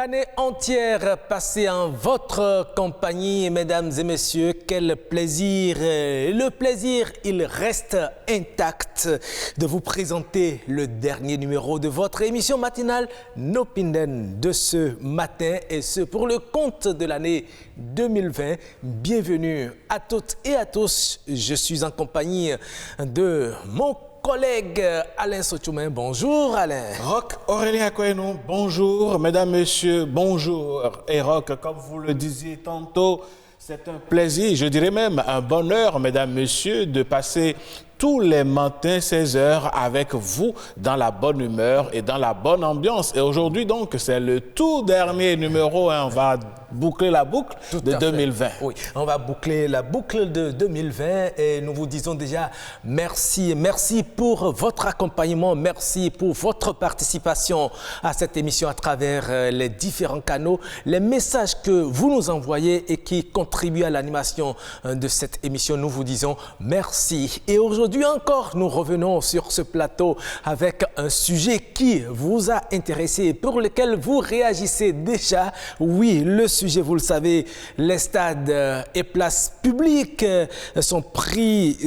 année entière passée en votre compagnie, mesdames et messieurs, quel plaisir. Le plaisir, il reste intact de vous présenter le dernier numéro de votre émission matinale Nopinden de ce matin et ce pour le compte de l'année 2020. Bienvenue à toutes et à tous. Je suis en compagnie de mon collègue Alain Sochoumen. Bonjour Alain. Roch Aurélien Akouenou, bonjour. Mesdames, Messieurs, bonjour. Et Roch, comme vous le disiez tantôt, c'est un plaisir, je dirais même un bonheur, Mesdames, Messieurs, de passer tous les matins 16 heures avec vous dans la bonne humeur et dans la bonne ambiance. Et aujourd'hui, donc, c'est le tout dernier numéro. On va boucler la boucle de 2020. Oui, on va boucler la boucle de 2020 et nous vous disons déjà merci. Merci pour votre accompagnement. Merci pour votre participation à cette émission à travers les différents canaux, les messages que vous nous envoyez et qui contribuent à l'animation de cette émission. Nous vous disons merci. Et aujourd'hui encore, nous revenons sur ce plateau avec un sujet qui vous a intéressé et pour lequel vous réagissez déjà. Oui, le sujet, vous le savez, les stades et places publiques sont pris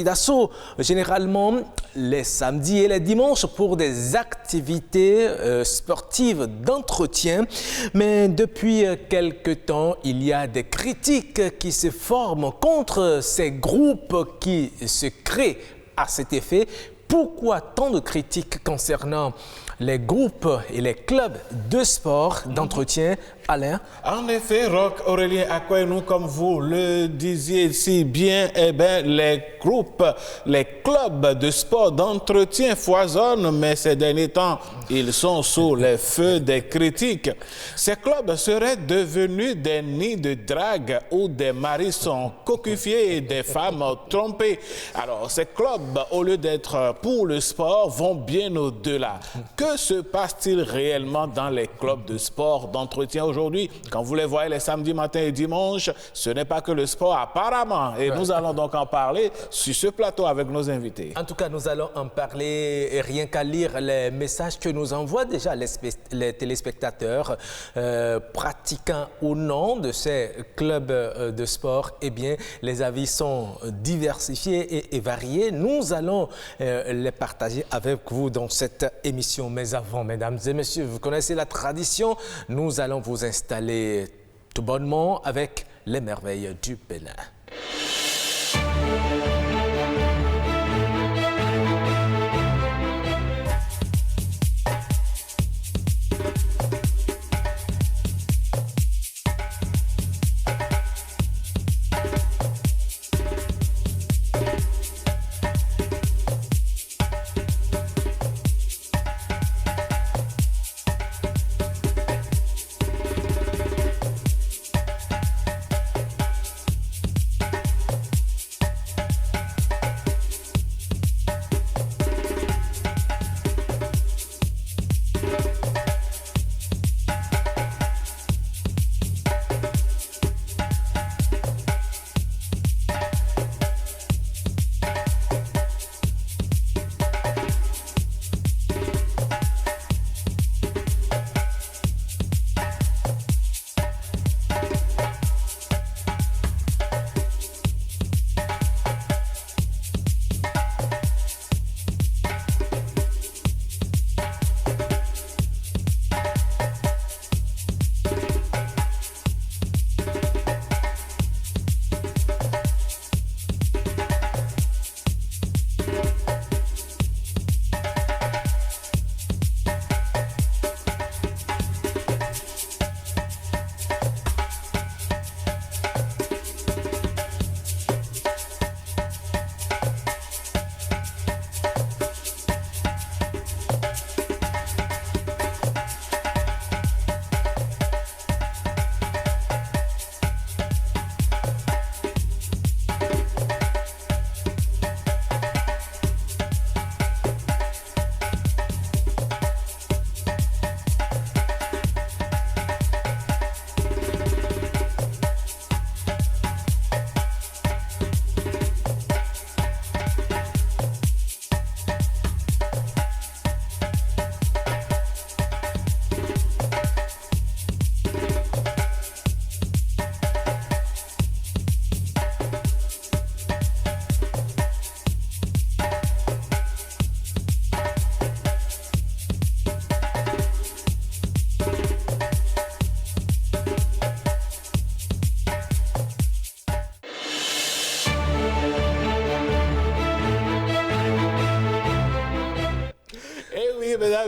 d'assaut généralement les samedis et les dimanches pour des activités sportives d'entretien. Mais depuis quelque temps, il y a des critiques qui se forment contre ces groupes qui se créent à cet effet. Pourquoi tant de critiques concernant les groupes et les clubs de sport d'entretien, Alain? En effet, Roch Aurélien Akouenou, comme vous le disiez si bien, eh bien, les groupes, les clubs de sport d'entretien foisonnent, mais ces derniers temps, ils sont sous les feux des critiques. Ces clubs seraient devenus des nids de drague où des maris sont cocufiés et des femmes trompées. Alors, ces clubs, au lieu d'être pour le sport, vont bien au-delà. Que se passe-t-il réellement dans les clubs de sport d'entretien aujourd'hui? Quand vous les voyez les samedis matins et dimanches, ce n'est pas que le sport apparemment. Et nous allons donc en parler sur ce plateau avec nos invités. En tout cas, nous allons en parler et rien qu'à lire les messages que nous envoient déjà les téléspectateurs, pratiquants ou non de ces clubs de sport. Eh bien, les avis sont diversifiés et variés. Nous allons les partager avec vous dans cette émission. Mais avant, mesdames et messieurs, vous connaissez la tradition, nous allons vous installer tout bonnement avec les merveilles du Bénin.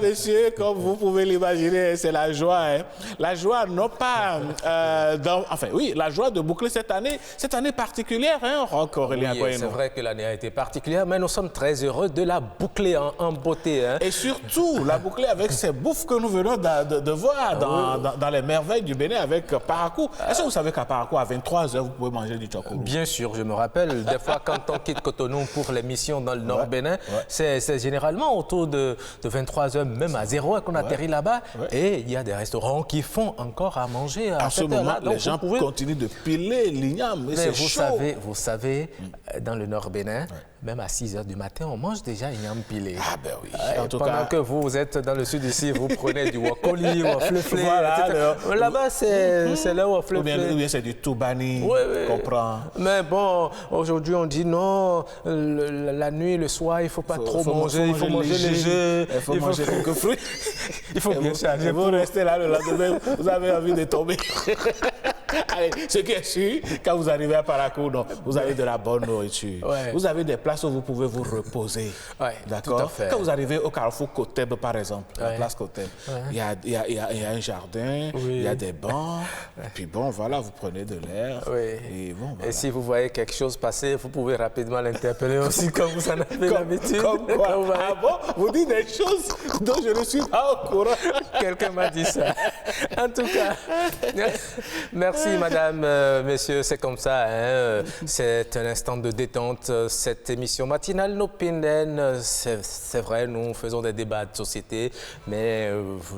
messieurs, comme vous pouvez l'imaginer, c'est la joie. Hein. La joie, non pas... la joie de boucler cette année particulière, hein, Roch Aurélien Oui, c'est vrai que l'année a été particulière, mais nous sommes très heureux de la boucler en beauté. Hein. Et surtout, la boucler avec ces bouffes que nous venons de voir dans les merveilles du Bénin avec Parakou. Est-ce que vous savez qu'à Parakou, à 23h, vous pouvez manger du tchokoro? Bien sûr, je me rappelle, des fois, quand on quitte Cotonou pour les missions dans le Nord Bénin, c'est généralement autour de 23h, même à 0h qu'on atterrit là-bas. Et il y a des restaurants qui font encore à manger à ce moment. Les gens continuent de piler l'igname. Mais vous savez, dans le Nord Bénin, même à 6h du matin, on mange déjà igname pilé. Ah ben oui. En tout pendant cas, que vous êtes dans le sud ici, vous prenez du wakoli, waflefle, voilà, là-bas, c'est le waflefle. Ou bien c'est du toubani qu'on prend. Mais bon, aujourd'hui, on dit non, la nuit, le soir, il ne faut pas trop manger, il faut manger léger. Il faut manger quelques fruits. Il faut bien charger. Vous restez là le lendemain, vous avez envie de tomber. Allez, ce qui est sûr, quand vous arrivez à Parakou, vous avez de la bonne nourriture. Vous avez des places où vous pouvez vous reposer. D'accord. Quand vous arrivez au carrefour Koteb, par exemple, la place Koteb, il y a un jardin, il y a des bancs. Et puis bon, voilà, vous prenez de l'air. Et, bon, voilà. Et si vous voyez quelque chose passer, vous pouvez rapidement l'interpeller aussi comme vous en avez l'habitude. Comme quoi? Ah bon? Vous dites des choses dont je ne suis pas au courant. Quelqu'un m'a dit ça. En tout cas, merci madame, messieurs, c'est comme ça. Hein. C'est un instant de détente. Cette émission matinale, nos Pinden, c'est vrai, nous faisons des débats de société, mais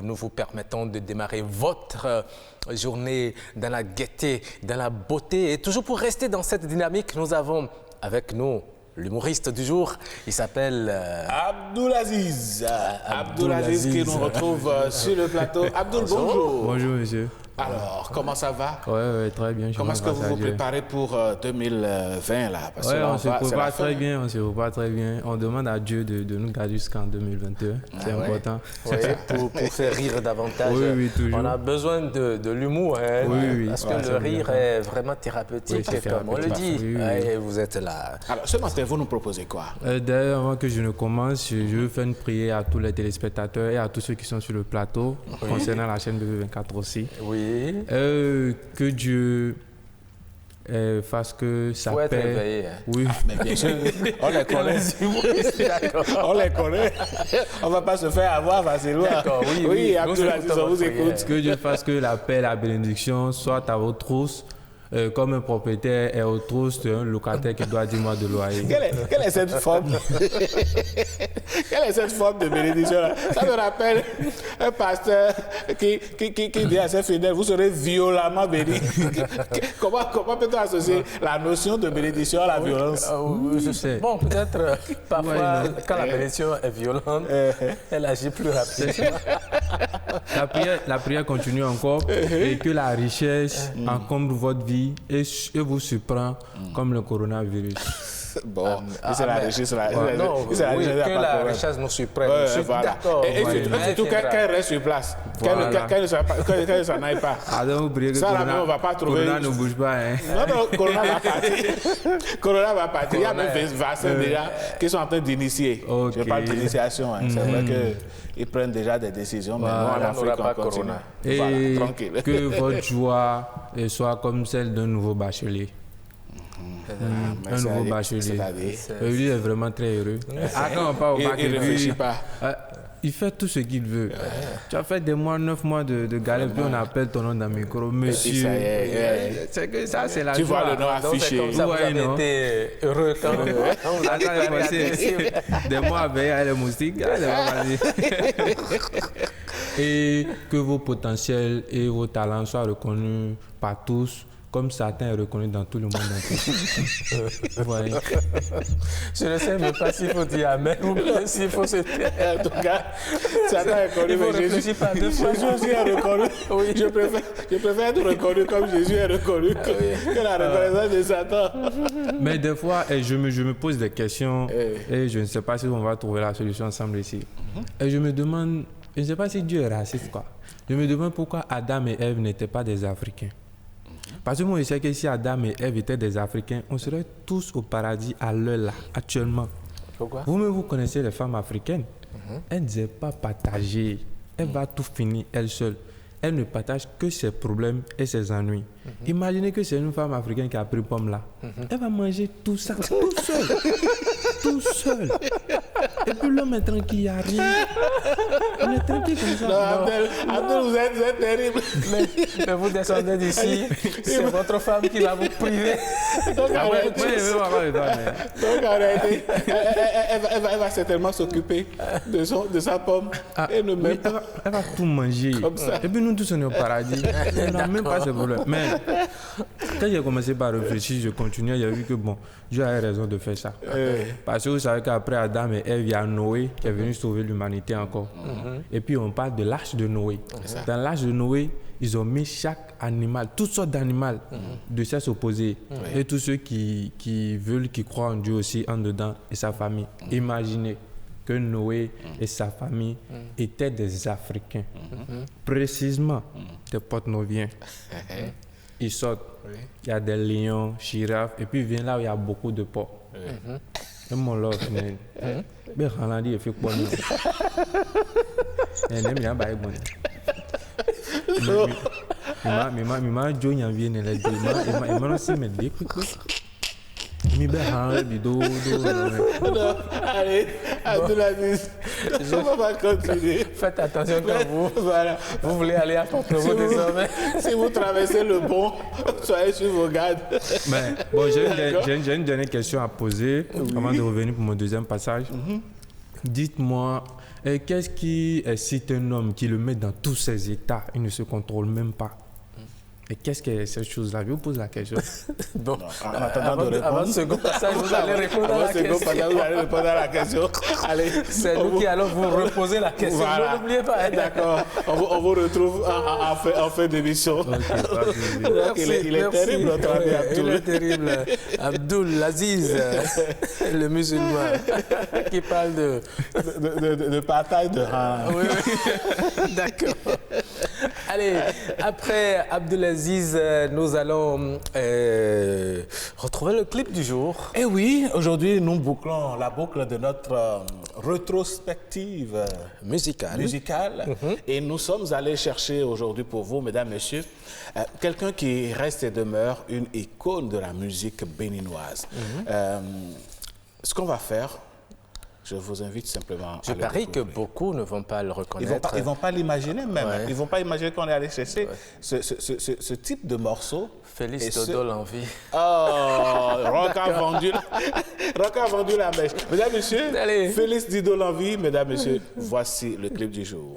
nous vous permettons de démarrer votre journée dans la gaieté, dans la beauté. Et toujours pour rester dans cette dynamique, nous avons avec nous l'humoriste du jour. Il s'appelle Abdoulaziz. Abdoulaziz qui nous retrouve sur le plateau. Abdoul, bonjour. Bonjour, monsieur. Alors, comment ça va? Oui, très bien. Comment est-ce que vous vous préparez pour 2020 là? Oui, on se prépare très bien, on se prépare très bien. On demande à Dieu de nous garder jusqu'en 2021. C'est important. Oui, pour faire rire davantage. Oui, toujours. On a besoin de l'humour, hein, parce que le rire est vraiment thérapeutique, comme on le dit. Et vous êtes là. Alors, ce matin, vous nous proposez quoi? D'ailleurs, avant que je ne commence, je veux faire une prière à tous les téléspectateurs et à tous ceux qui sont sur le plateau, concernant la chaîne BB24 aussi. Oui. Que Dieu fasse que ça paix. Réveillé, hein. Oui, mais bien sûr, on les connaît. On les connaît. On ne va pas se faire avoir facilement. Oui, Abdoulaziz, on vous écoute. Que Dieu fasse que la paix et la bénédiction soient à votre trousse. Comme un propriétaire est aux trousses d'un locataire qui doit 10 mois de loyer. Quelle est cette forme? Quelle est cette forme de bénédiction là? Ça me rappelle un pasteur qui dit à ses fidèles, vous serez violemment bénis. Comment peut-on associer la notion de bénédiction à la violence? Je sais. Bon, peut-être parfois, quand la bénédiction est violente, elle agit plus rapidement. La prière continue encore et que la richesse encombre votre vie et vous surprend comme le coronavirus. Bon, c'est la richesse. Que la richesse nous surprenne. Je suis d'accord. Et surtout qu'elle reste sur place. Qu'elle ne s'en aille pas. Alors, vous priez que ça, on ne va pas trouver. Corona ne bouge pas. Hein. Non, Corona va partir. Corona va partir. Il y a même des vaccins déjà qui sont en train d'initier. Je parle d'initiation. Hein. C'est vrai qu'ils prennent déjà des décisions, mais nous, en Afrique, on continue. Et tranquille. Que votre joie soit comme celle d'un nouveau bachelier. Un nouveau bachelier. Lui est vraiment très heureux. Quand on parle au bac, il ne réfléchit pas. Il fait tout ce qu'il veut. Tu as fait 9 mois de galère, puis on appelle ton nom dans le micro. Monsieur, c'est que ça, c'est la joie. Tu vois le nom affiché. Donc, ça, vous avez été heureux quand vous avez passé des mois avec les moustiques. Et que vos potentiels et vos talents soient reconnus par tous, comme Satan est reconnu dans tout le monde entier. Voilà. Je ne sais même pas s'il faut dire amen ou bien s'il faut se taire. En tout cas, Satan est reconnu, mais Jésus aussi est reconnu. Oui. Je préfère être reconnu comme Jésus est reconnu que la reconnaissance de Satan. Mais des fois, je me pose des questions et je ne sais pas si on va trouver la solution ensemble ici. Et je me demande, je ne sais pas si Dieu est raciste, quoi. Je me demande pourquoi Adam et Ève n'étaient pas des Africains. Parce que moi, je sais que si Adam et Ève étaient des Africains, on serait tous au paradis à l'heure là, actuellement. Pourquoi? Vous-même, vous connaissez les femmes africaines. elle ne sait pas partager. Elle va tout finir elle seule. Elle ne partage que ses problèmes et ses ennuis. Imaginez que c'est une femme africaine qui a pris pomme là. Elle va manger tout ça, tout seul. Tout seul. Et puis l'homme est tranquille, il n'y a rien. On est tranquille comme ça. Non, Abdel, vous êtes terrible. Mais vous descendez d'ici, c'est votre femme qui va vous priver. Donc arrêtez. Donc arrêtez. Elle va certainement s'occuper de sa pomme. Et ne même pas. Elle va tout manger. Comme ça. Et puis nous tous on est au paradis. On n'a même pas ce problème. Mais quand j'ai commencé par réfléchir, je continuais, j'ai vu que bon, Dieu avait raison de faire ça. Parce que vous savez qu'après Adam et Ève, il y a Noé qui est venu sauver l'humanité encore. Et puis on parle de l'arche de Noé. Dans l'arche de Noé, ils ont mis chaque animal, toutes sortes d'animaux de sexe opposé. Et tous ceux qui veulent, qui croient en Dieu aussi, en dedans, et sa famille. Imaginez que Noé et sa famille étaient des Africains. Précisément, des Porte-Noviens. Ils sortent. Il y a des lions, girafes, et puis ils viennent là où il y a beaucoup de porcs. Et mon lord, mais Ranadi, il fait quoi? Et même il y a un bail bon. Mais Joe y en vient et il m'a aussi mis des trucs. Non, allez, Abdelaziz, on va continuer. Faites attention quand vous voulez aller à Porto-Novo désormais. Si vous traversez le pont, soyez sur vos gardes. Mais bon, j'ai une dernière question à poser avant de revenir pour mon deuxième passage. Dites-moi, qu'est-ce qui excite un homme qui le met dans tous ses états? Il ne se contrôle même pas. Et qu'est-ce que cette chose-là? Je vous pose la question. Bon, en attendant de répondre. Avant le second passage, vous allez répondre à la question. Vous allez répondre à la question. Allez. C'est nous qui allons vous reposer la question. Voilà. N'oubliez pas. Hein. D'accord. On vous retrouve en fin d'émission. Il est terrible, notre ami Abdoul. Il est terrible. Abdoul Aziz, le musulman, qui parle de partage de rang. Oui, oui. D'accord. Allez, après Abdelaziz, nous allons retrouver le clip du jour. Et oui, aujourd'hui, nous bouclons la boucle de notre rétrospective musicale. Et nous sommes allés chercher aujourd'hui pour vous, mesdames, messieurs, quelqu'un qui reste et demeure une icône de la musique béninoise. Ce qu'on va faire, je vous invite simplement Je parie que beaucoup ne vont pas le reconnaître. Ils ne vont pas l'imaginer même. Ouais. Ils ne vont pas imaginer qu'on est allé chercher ce type de morceau. Félix Dodo l'envie. Oh, Rock a vendu la mèche. Mesdames, messieurs, Allez. Félix Dido l'envie. Mesdames, messieurs, voici le clip du jour.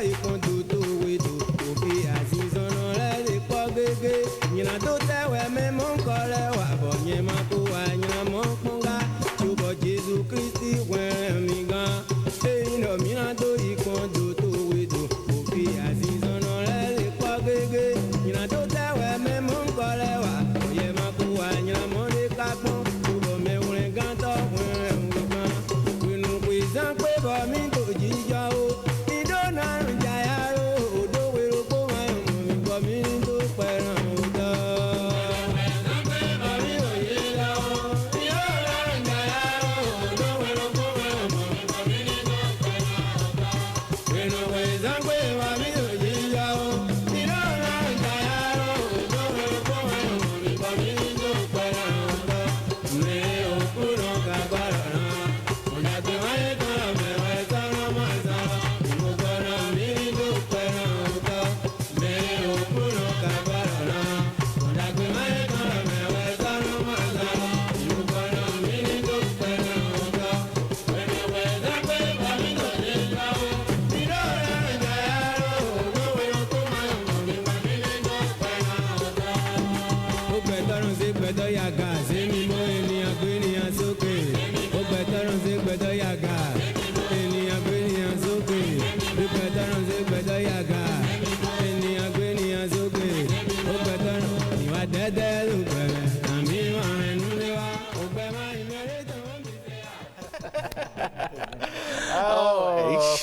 ikondutu wetu ofi azizono le pogege nyina do tewe me monkole wa bonye makuwa nyina monkonga chubo Jesu Christi wemiga ino mina do ikondutu wetu ofi azizono le pogege nyina do tewe me monkole wa bonye makuwa nyina monika pon chubo me ulenganto wemiga winu kwizan kwe bo mi do jijo o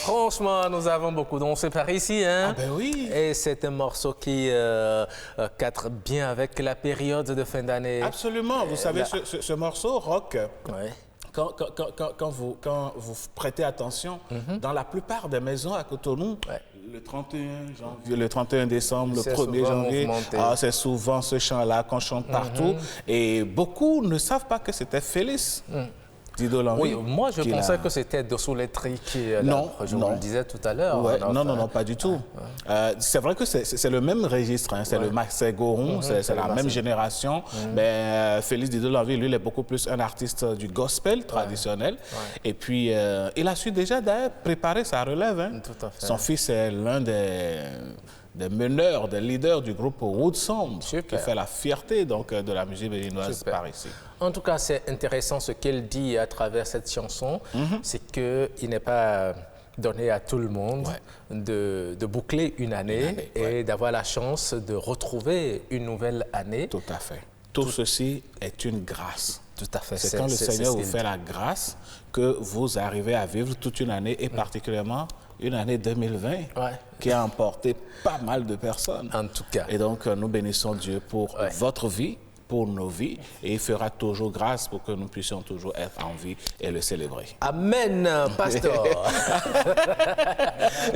Franchement, nous avons beaucoup dansé par ici. Hein? Ah ben oui. Et c'est un morceau qui cadre bien avec la période de fin d'année. Absolument. Vous savez, ce morceau rock, ouais. Quand vous prêtez attention, dans la plupart des maisons à Cotonou, ouais. Le 31 janvier, le 31 décembre, le 1er janvier, c'est souvent ce chant-là qu'on chante partout. Et beaucoup ne savent pas que c'était Félix. Dido Lanvie. Oui, moi je pensais que c'était Dessous les Tri qui non, je vous le disais tout à l'heure. Ouais, non, pas du tout. C'est vrai que c'est le même registre, hein, c'est le Max Goron, c'est la même génération. Mais Félix Dido Lanvie, lui, il est beaucoup plus un artiste du gospel traditionnel. Et puis, il a su déjà d'ailleurs préparer sa relève. Hein. Tout à fait. Son fils est l'un des meneurs, des leaders du groupe Woodsound, qui fait la fierté donc, de la musique béninoise par ici. En tout cas, c'est intéressant ce qu'elle dit à travers cette chanson, c'est qu'il n'est pas donné à tout le monde de boucler une année et d'avoir la chance de retrouver une nouvelle année. Tout à fait. Tout ceci est une grâce. Tout à fait. C'est quand le Seigneur vous fait la grâce que vous arrivez à vivre toute une année et particulièrement une année 2020 qui a emporté pas mal de personnes. En tout cas. Et donc, nous bénissons Dieu pour votre vie, pour nos vies, et il fera toujours grâce pour que nous puissions toujours être en vie et le célébrer. Amen, pasteur.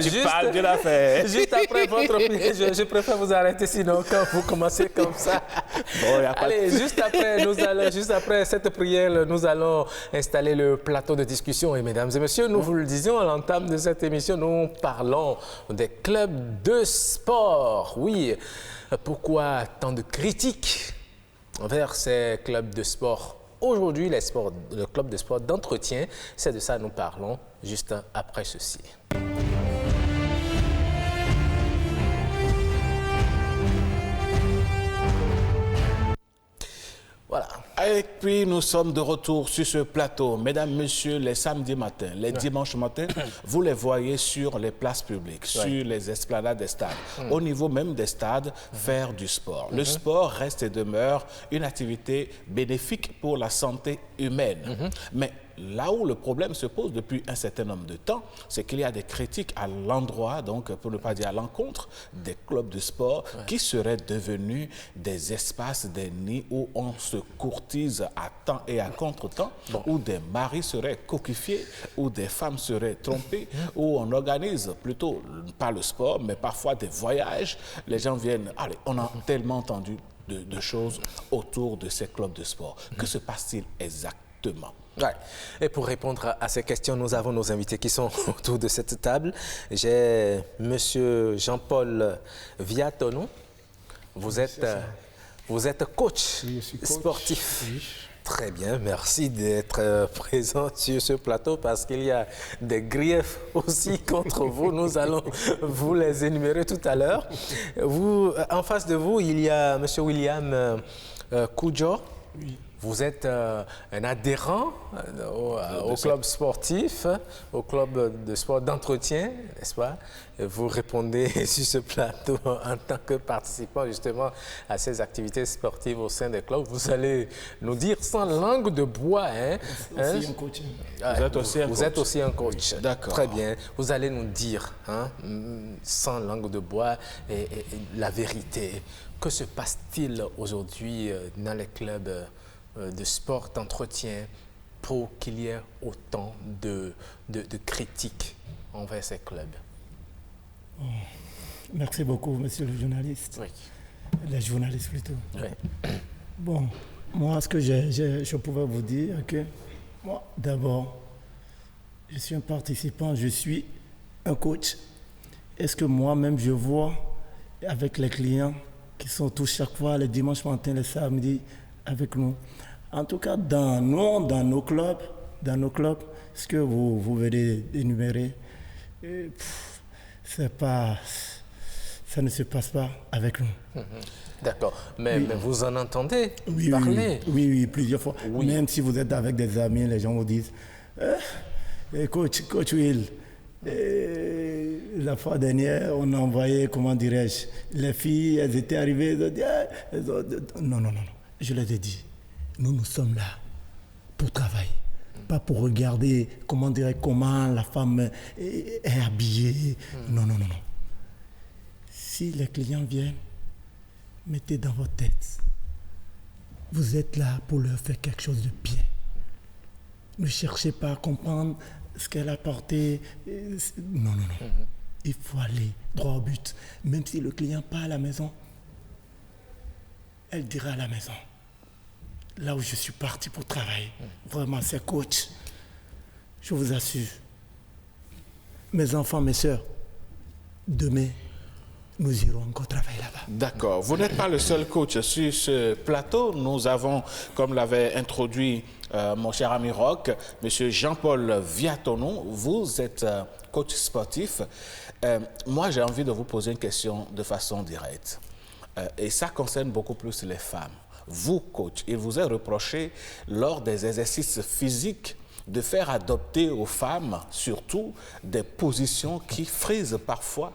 Tu parles de l'affaire. Juste après votre prière, je préfère vous arrêter, sinon quand vous commencez comme ça. Bon, allez, juste après cette prière, nous allons installer le plateau de discussion. Et mesdames et messieurs, nous vous le disions à l'entame de cette émission, nous parlons des clubs de sport. Oui, pourquoi tant de critiques envers ces clubs de sport? Aujourd'hui, le club de sport d'entretien, c'est de ça que nous parlons juste après ceci. Voilà. Et puis, nous sommes de retour sur ce plateau. Mesdames, Messieurs, les samedis matins, les dimanches matins, vous les voyez sur les places publiques, sur les esplanades des stades. Au niveau même des stades, faire du sport. Le sport reste et demeure une activité bénéfique pour la santé humaine. Mais là où le problème se pose depuis un certain nombre de temps, c'est qu'il y a des critiques à l'endroit, donc pour ne pas dire à l'encontre, des clubs de sport qui seraient devenus des espaces, des nids où on se courtise à temps et à contre-temps, où des maris seraient coquifiés, où des femmes seraient trompées, où on organise plutôt, pas le sport, mais parfois des voyages. Les gens viennent, allez, on a tellement entendu de choses autour de ces clubs de sport. Que se passe-t-il exactement? Ouais. Et pour répondre à ces questions, nous avons nos invités qui sont autour de cette table. J'ai Monsieur Jean-Paul Viatonou. Vous êtes coach, sportif. Très bien, merci d'être présent sur ce plateau parce qu'il y a des griefs aussi contre vous. Nous allons vous les énumérer tout à l'heure. En face de vous, il y a M. William Koudjo. Oui. Vous êtes un adhérent au club sportif, au club de sport d'entretien, n'est-ce pas? Vous répondez sur ce plateau en tant que participant justement à ces activités sportives au sein des clubs. Vous allez nous dire sans langue de bois. Aussi un coach. Vous êtes aussi un coach. Oui, d'accord. Très bien. Vous allez nous dire sans langue de bois et la vérité. Que se passe-t-il aujourd'hui dans les clubs de sport d'entretien pour qu'il y ait autant de critiques envers ces clubs? Merci beaucoup, monsieur le journaliste. Oui. Les journalistes plutôt. Oui. Bon, moi, ce que je pouvais vous dire, que moi, d'abord, je suis un participant, je suis un coach. Est-ce que moi-même, je vois avec les clients qui sont tous chaque fois les dimanches matins, les samedis, avec nous. En tout cas, dans nos clubs, ce que vous venez d'énumérer, ça ne se passe pas avec nous. D'accord. Mais vous en entendez oui, parler? Oui, plusieurs fois. Oui. Même si vous êtes avec des amis, les gens vous disent coach Will, la fois dernière, on a envoyé, comment dirais-je, les filles, elles étaient arrivées, elles ont dit, non. Je les ai dit, nous sommes là pour travailler, pas pour regarder, comment la femme est habillée. Non. Si les clients viennent, mettez dans votre tête, vous êtes là pour leur faire quelque chose de bien. Ne cherchez pas à comprendre ce qu'elle a porté. Non. Il faut aller droit au but. Même si le client part à la maison, elle dira à la maison, là où je suis parti pour travailler, vraiment c'est coach. Je vous assure, mes enfants, mes soeurs, demain, nous irons encore travailler là-bas. D'accord. Vous n'êtes pas le seul coach sur ce plateau. Nous avons, comme l'avait introduit mon cher ami Roch, M. Jean-Paul Viatonou. Vous êtes coach sportif. Moi, j'ai envie de vous poser une question de façon directe. Et ça concerne beaucoup plus les femmes. Vous, coach, il vous est reproché lors des exercices physiques de faire adopter aux femmes, surtout, des positions qui frisent parfois,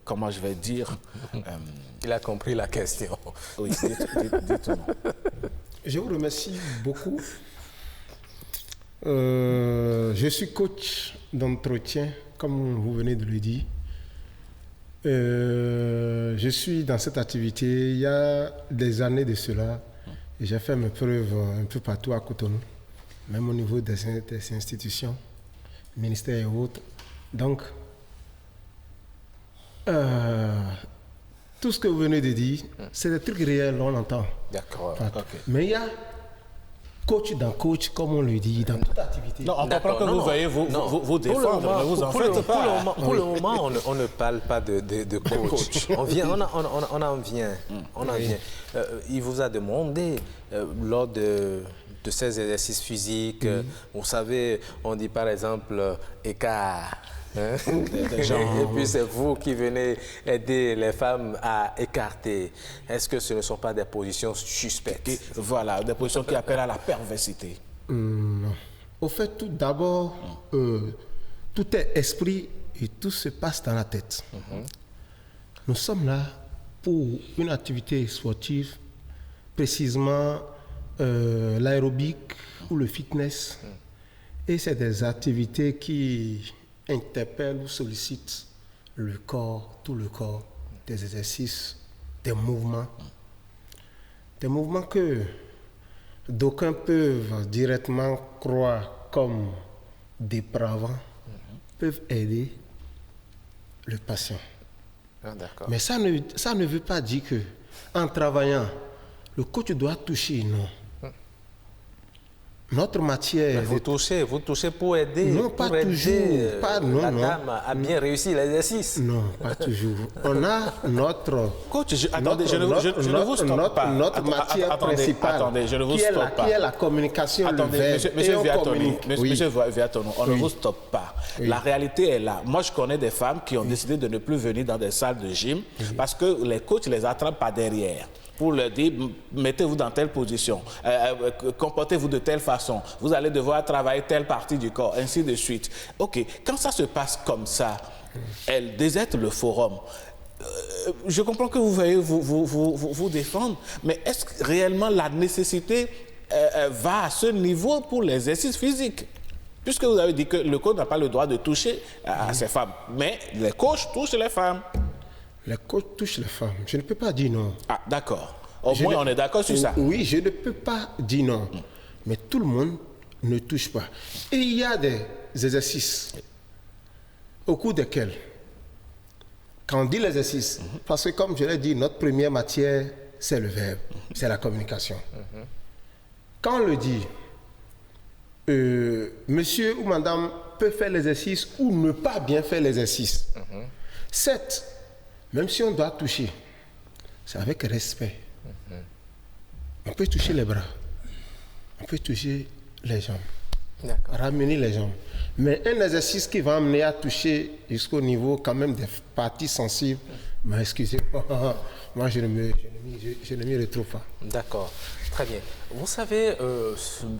comment je vais dire... Il a compris la question. Oui, dites-nous. Je vous remercie beaucoup. Je suis coach d'entretien, comme vous venez de le dire. Je suis dans cette activité il y a des années de cela. Et j'ai fait mes preuves un peu partout à Cotonou, même au niveau des institutions, ministères et autres. Donc, tout ce que vous venez de dire, c'est des trucs réels, on entend. D'accord. Okay. Mais il y a coach dans coach, comme on le dit, dans toute activité. Non, on comprend que vous veuillez vous défendre, mais vous en faites pas. Pour le moment, on ne parle pas de coach. On en vient. Il vous a demandé, lors de ces exercices physiques, vous savez, on dit par exemple écart. Et puis c'est vous qui venez aider les femmes à écarter. Est-ce que ce ne sont pas des positions suspectes? Voilà, des positions qui appellent à la perversité. Non. Au fait, tout d'abord, tout est esprit et tout se passe dans la tête. Nous sommes là pour une activité sportive, précisément l'aérobique ou le fitness. Et c'est des activités qui interpellent ou sollicitent le corps, tout le corps, des exercices, des mouvements que d'aucuns peuvent directement croire comme dépravants, peuvent aider le patient. Mais ça ne veut pas dire que, en travaillant, le coach doit toucher, non. notre matière... Vous touchez pour aider, Non, pas pour aider toujours. la dame à bien réussir l'exercice. Non, pas toujours. On a notre... Coach, attendez, je ne vous stoppe pas. Notre matière principale, Attendez, je ne vous qui est stoppe pas. qui est la communication, Attendez, le verbe. monsieur Et on Viatoni, communique. monsieur Viatoni, on ne vous stoppe pas. La réalité est là. Moi, je connais des femmes qui ont décidé de ne plus venir dans des salles de gym parce que les coachs les attrapent par derrière pour leur dire, mettez-vous dans telle position, comportez-vous de telle façon, vous allez devoir travailler telle partie du corps, ainsi de suite. OK, quand ça se passe comme ça, elles désertent le forum. Je comprends que vous veuillez vous défendre, mais est-ce que réellement la nécessité va à ce niveau pour l'exercice physique? Puisque vous avez dit que le coach n'a pas le droit de toucher à ces femmes, mais les coachs touchent les femmes. Les coachs touchent les femmes. Je ne peux pas dire non. Ah, d'accord. Au moins, on est d'accord sur ça. Oui, je ne peux pas dire non. Mais tout le monde ne touche pas. Et il y a des exercices au cours desquels, quand on dit l'exercice, parce que comme je l'ai dit, notre première matière, c'est le verbe, c'est la communication. Quand on le dit, monsieur ou madame peut faire l'exercice ou ne pas bien faire l'exercice. Certes, même si on doit toucher, c'est avec respect. On peut toucher les bras, on peut toucher les jambes, ramener les jambes. Mais un exercice qui va amener à toucher jusqu'au niveau quand même des parties sensibles, mais excusez-moi, moi je ne m'y retrouve pas. D'accord, très bien. Vous savez,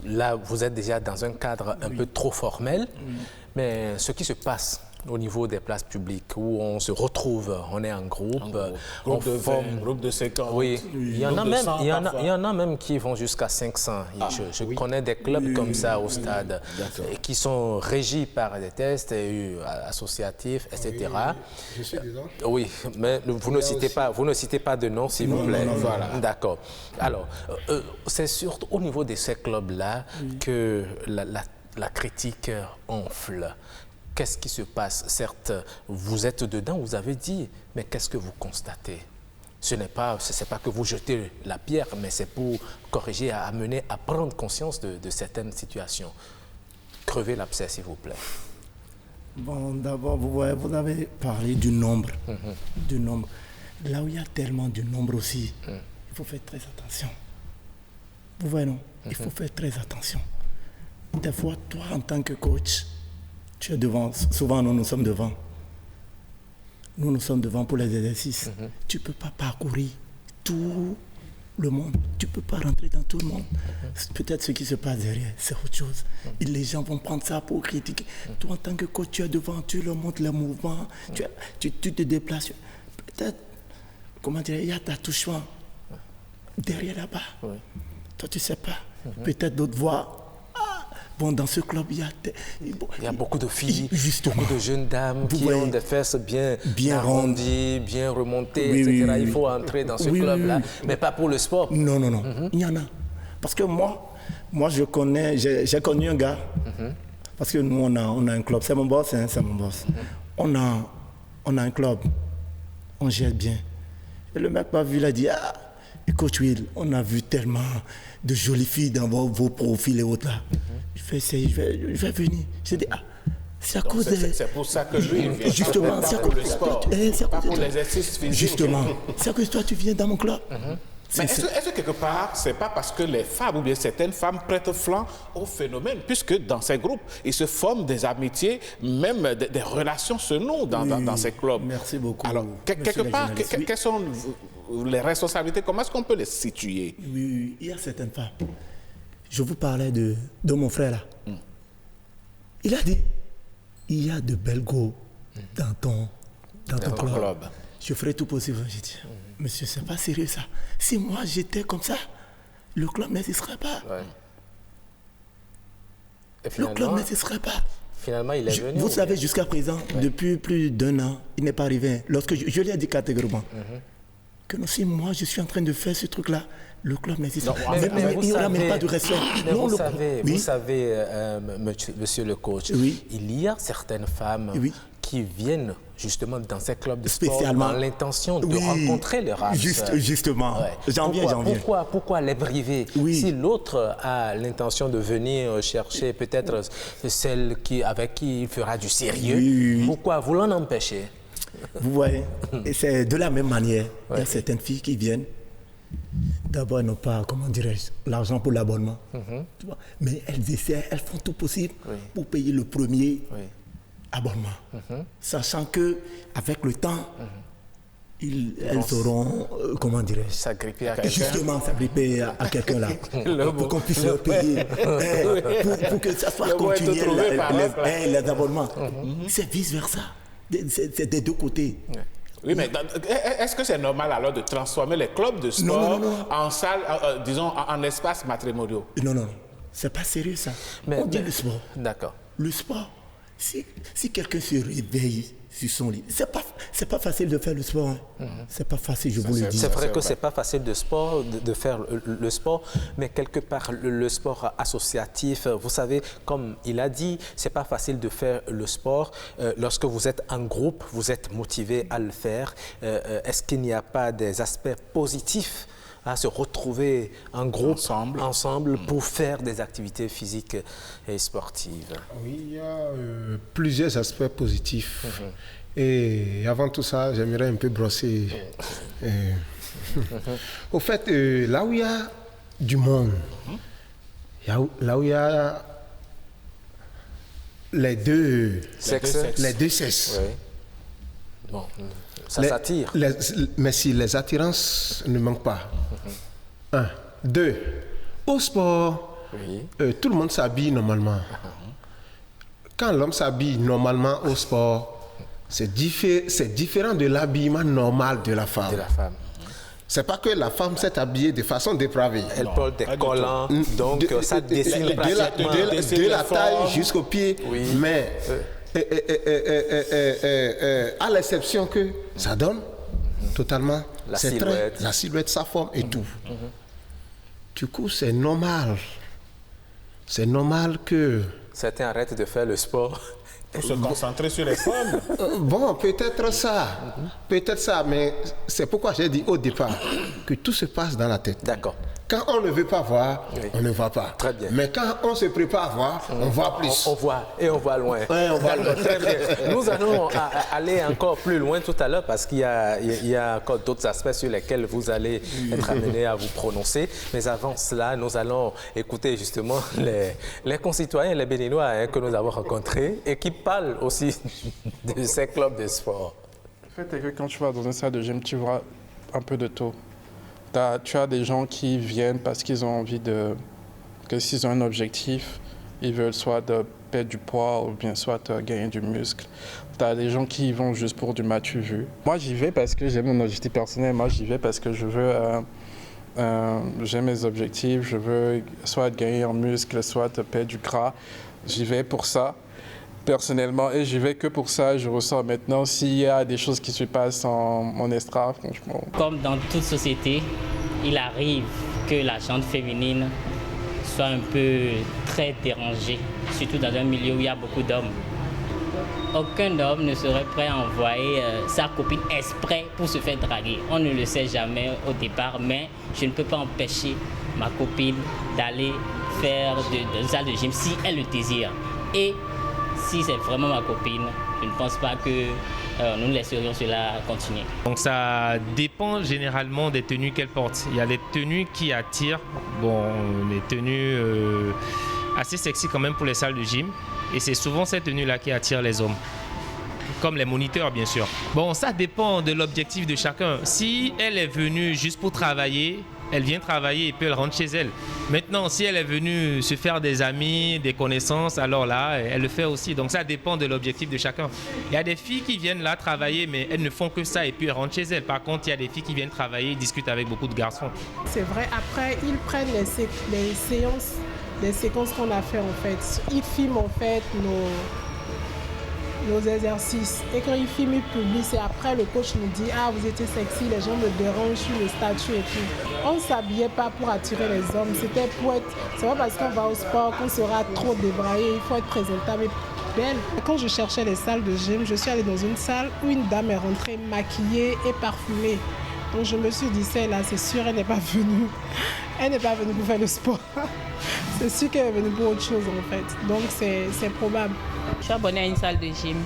là vous êtes déjà dans un cadre un peu trop formel, mais ce qui se passe au niveau des places publiques où on se retrouve, on est en groupe, on Groupe de 20, groupe de 50. Oui, il y en a groupe de même, 100 il y parfois. en a même qui vont jusqu'à 500. Je connais des clubs comme ça au stade et qui sont régis par des tests associatifs, etc. Je suis dedans. Oui, mais vous ne citez pas de nom, s'il vous plaît. Voilà. D'accord. Alors, c'est surtout au niveau de ces clubs-là que la critique enfle. Qu'est-ce qui se passe? Certes, vous êtes dedans, vous avez dit, mais qu'est-ce que vous constatez? Ce n'est pas que vous jetez la pierre, mais c'est pour corriger, amener à prendre conscience de certaines situations. Crevez l'abcès, s'il vous plaît. Bon, d'abord, vous avez parlé du nombre. Du nombre. Là où il y a tellement de nombre aussi, il faut faire très attention. Vous voyez, non? Il faut faire très attention. Des fois, toi, en tant que coach, tu es devant. Souvent, nous sommes devant. Nous sommes devant pour les exercices. Tu ne peux pas parcourir tout le monde. Tu ne peux pas rentrer dans tout le monde. Peut-être ce qui se passe derrière, c'est autre chose. Et les gens vont prendre ça pour critiquer. Toi, en tant que coach, tu es devant, tu leur montres les mouvements, tu te déplaces. Peut-être, comment dire, il y a ta touchement derrière là-bas. Toi, tu ne sais pas. Peut-être d'autres voient. Bon, dans ce club, il y a beaucoup de filles, justement, beaucoup de jeunes dames qui ont des fesses bien arrondies, bien remontées, etc. Il faut entrer dans ce club-là, mais pas pour le sport. Non. Il y en a. Parce que moi j'ai connu un gars, parce que nous, on a un club. C'est mon boss, c'est mon boss. On a un club, on gère bien. Et le mec m'a vu, il a dit, Coach Will, on a vu tellement de jolies filles dans vos profils et autres là. Je vais venir. J'ai dit, c'est à cause de... C'est pour ça que lui, il vient. Justement, c'est à cause pour le sport, pas pour l'exercice physique. Justement, c'est à cause de toi, tu viens dans mon club. Mais est-ce que quelque part, c'est pas parce que les femmes ou bien certaines femmes prêtent flanc au phénomène, puisque dans ces groupes, ils se forment des amitiés, même des relations se nouent dans ces clubs. Merci beaucoup. Alors, quelque part, quelles sont les responsabilités? Comment est-ce qu'on peut les situer? Oui, il y a certaines femmes. Je vous parlais de mon frère là. Il a dit, il y a de belles go dans ton club. Je ferai tout possible. J'ai dit, monsieur, c'est pas sérieux ça. Si moi j'étais comme ça, le club n'existerait pas. Le club n'existerait pas. Finalement, il est venu. Vous savez, jusqu'à présent, depuis plus d'1 an, il n'est pas arrivé. Lorsque je lui ai dit catégoriquement que non, si moi je suis en train de faire ce truc-là, le club n'existe pas. Mais il n'y aura même pas de respect. Vous savez, monsieur le coach, il y a certaines femmes qui viennent justement dans ces clubs de sport, Spécialement. dans l'intention de Oui, rencontrer le rap. Justement. Ouais. J'en viens. Pourquoi les priver? Oui. Si l'autre a l'intention de venir chercher peut-être celle avec qui il fera du sérieux, Oui. pourquoi vous l'en empêchez? Vous voyez, et c'est de la même manière. Il y a certaines filles qui viennent. D'abord, elles n'ont pas, comment dirais-je, l'argent pour l'abonnement. Tu vois, mais elles essaient, elles font tout possible pour payer le premier abonnement. Sachant qu'avec le temps, elles auront, comment dirais-je, S'agripper à quelqu'un. justement s'agripper à quelqu'un là. Pour qu'on puisse leur payer. Pour que ça soit continué, les abonnements. C'est vice-versa. C'est des deux côtés. Oui, mais est-ce que c'est normal alors de transformer les clubs de sport en salles, disons, en espaces matrimoniaux? Non. C'est pas sérieux ça. On dit le sport. D'accord. Le sport, si quelqu'un se réveille sur son lit, c'est pas facile de faire le sport. Hein. C'est pas facile, je vous le dis. C'est vrai que c'est pas facile de faire le sport, mais quelque part le sport associatif, vous savez, comme il a dit, c'est pas facile de faire le sport. Lorsque vous êtes en groupe, vous êtes motivé à le faire. Est-ce qu'il n'y a pas des aspects positifs à se retrouver en groupe, ensemble pour faire des activités physiques et sportives? Oui, il y a plusieurs aspects positifs. Et avant tout ça, j'aimerais un peu brosser. Au fait, là où il y a du monde, là où il y a les deux sexes. Oui. Bon, ça s'attire. Mais si les attirances ne manquent pas. 1. 2. Au sport, tout le monde s'habille normalement. Quand l'homme s'habille normalement au sport, c'est différent de l'habillement normal de la femme. C'est pas que la femme s'est habillée de façon dépravée. Elle porte des collants, donc ça dessine pratiquement. De la taille jusqu'au pied. Oui. Mais à l'exception que ça donne totalement la silhouette, sa forme et tout. Du coup, c'est normal. C'est normal que... Certains arrêtent de faire le sport. Pour se concentrer sur les femmes. Bon, peut-être ça, mais c'est pourquoi j'ai dit au départ que tout se passe dans la tête. D'accord. Quand on ne veut pas voir, on ne voit pas. Très bien. Mais quand on se prépare à voir, on voit plus. On voit et on voit loin. Ouais, on voit loin. Très bien. Nous allons aller encore plus loin tout à l'heure parce qu'il y a encore d'autres aspects sur lesquels vous allez être amenés à vous prononcer. Mais avant cela, nous allons écouter justement les concitoyens, les Béninois que nous avons rencontrés et qui parlent aussi de ces clubs de sport. Le fait est que quand tu vas dans une salle de gym, tu vois un peu de tout. Tu as des gens qui viennent parce qu'ils ont envie que s'ils ont un objectif, ils veulent soit de perdre du poids ou bien soit gagner du muscle. Tu as des gens qui y vont juste pour du matu vu. Moi, j'y vais parce que j'ai mon objectif personnel. Moi, j'y vais parce que je veux... j'ai mes objectifs. Je veux soit gagner en muscle, soit perdre du gras. J'y vais pour ça. Personnellement, et j'y vais que pour ça, je ressens maintenant s'il y a des choses qui se passent en extra, franchement. Comme dans toute société, il arrive que la gente féminine soit un peu très dérangée, surtout dans un milieu où il y a beaucoup d'hommes. Aucun homme ne serait prêt à envoyer sa copine exprès pour se faire draguer. On ne le sait jamais au départ, mais je ne peux pas empêcher ma copine d'aller faire de salle de gym si elle le désire. Et si c'est vraiment ma copine, je ne pense pas que nous laisserions cela continuer. Donc ça dépend généralement des tenues qu'elle porte. Il y a des tenues qui attirent, des tenues assez sexy quand même pour les salles de gym. Et c'est souvent ces tenues-là qui attirent les hommes. Comme les moniteurs, bien sûr. Bon, ça dépend de l'objectif de chacun. Si elle est venue juste pour travailler, elle vient travailler et puis elle rentre chez elle. Maintenant, si elle est venue se faire des amis, des connaissances, alors là, elle le fait aussi. Donc ça dépend de l'objectif de chacun. Il y a des filles qui viennent là travailler, mais elles ne font que ça et puis elles rentrent chez elles. Par contre, il y a des filles qui viennent travailler et discutent avec beaucoup de garçons. C'est vrai, après, ils prennent les séances, les séquences qu'on a fait en fait. Ils filment en fait nos exercices. Et quand ils filment, ils publient. Et après, le coach nous dit « Ah, vous étiez sexy, les gens me dérangent sur le statut et tout. » On ne s'habillait pas pour attirer les hommes. C'était pour être... C'est pas parce qu'on va au sport qu'on sera trop débraillé. Il faut être présentable. belle. Quand je cherchais les salles de gym, je suis allée dans une salle où une dame est rentrée maquillée et parfumée. Donc je me suis dit, celle-là, c'est sûr, elle n'est pas venue. Elle n'est pas venue pour faire le sport. C'est sûr qu'elle est venue pour autre chose en fait. Donc c'est probable. Je suis abonnée à une salle de gym.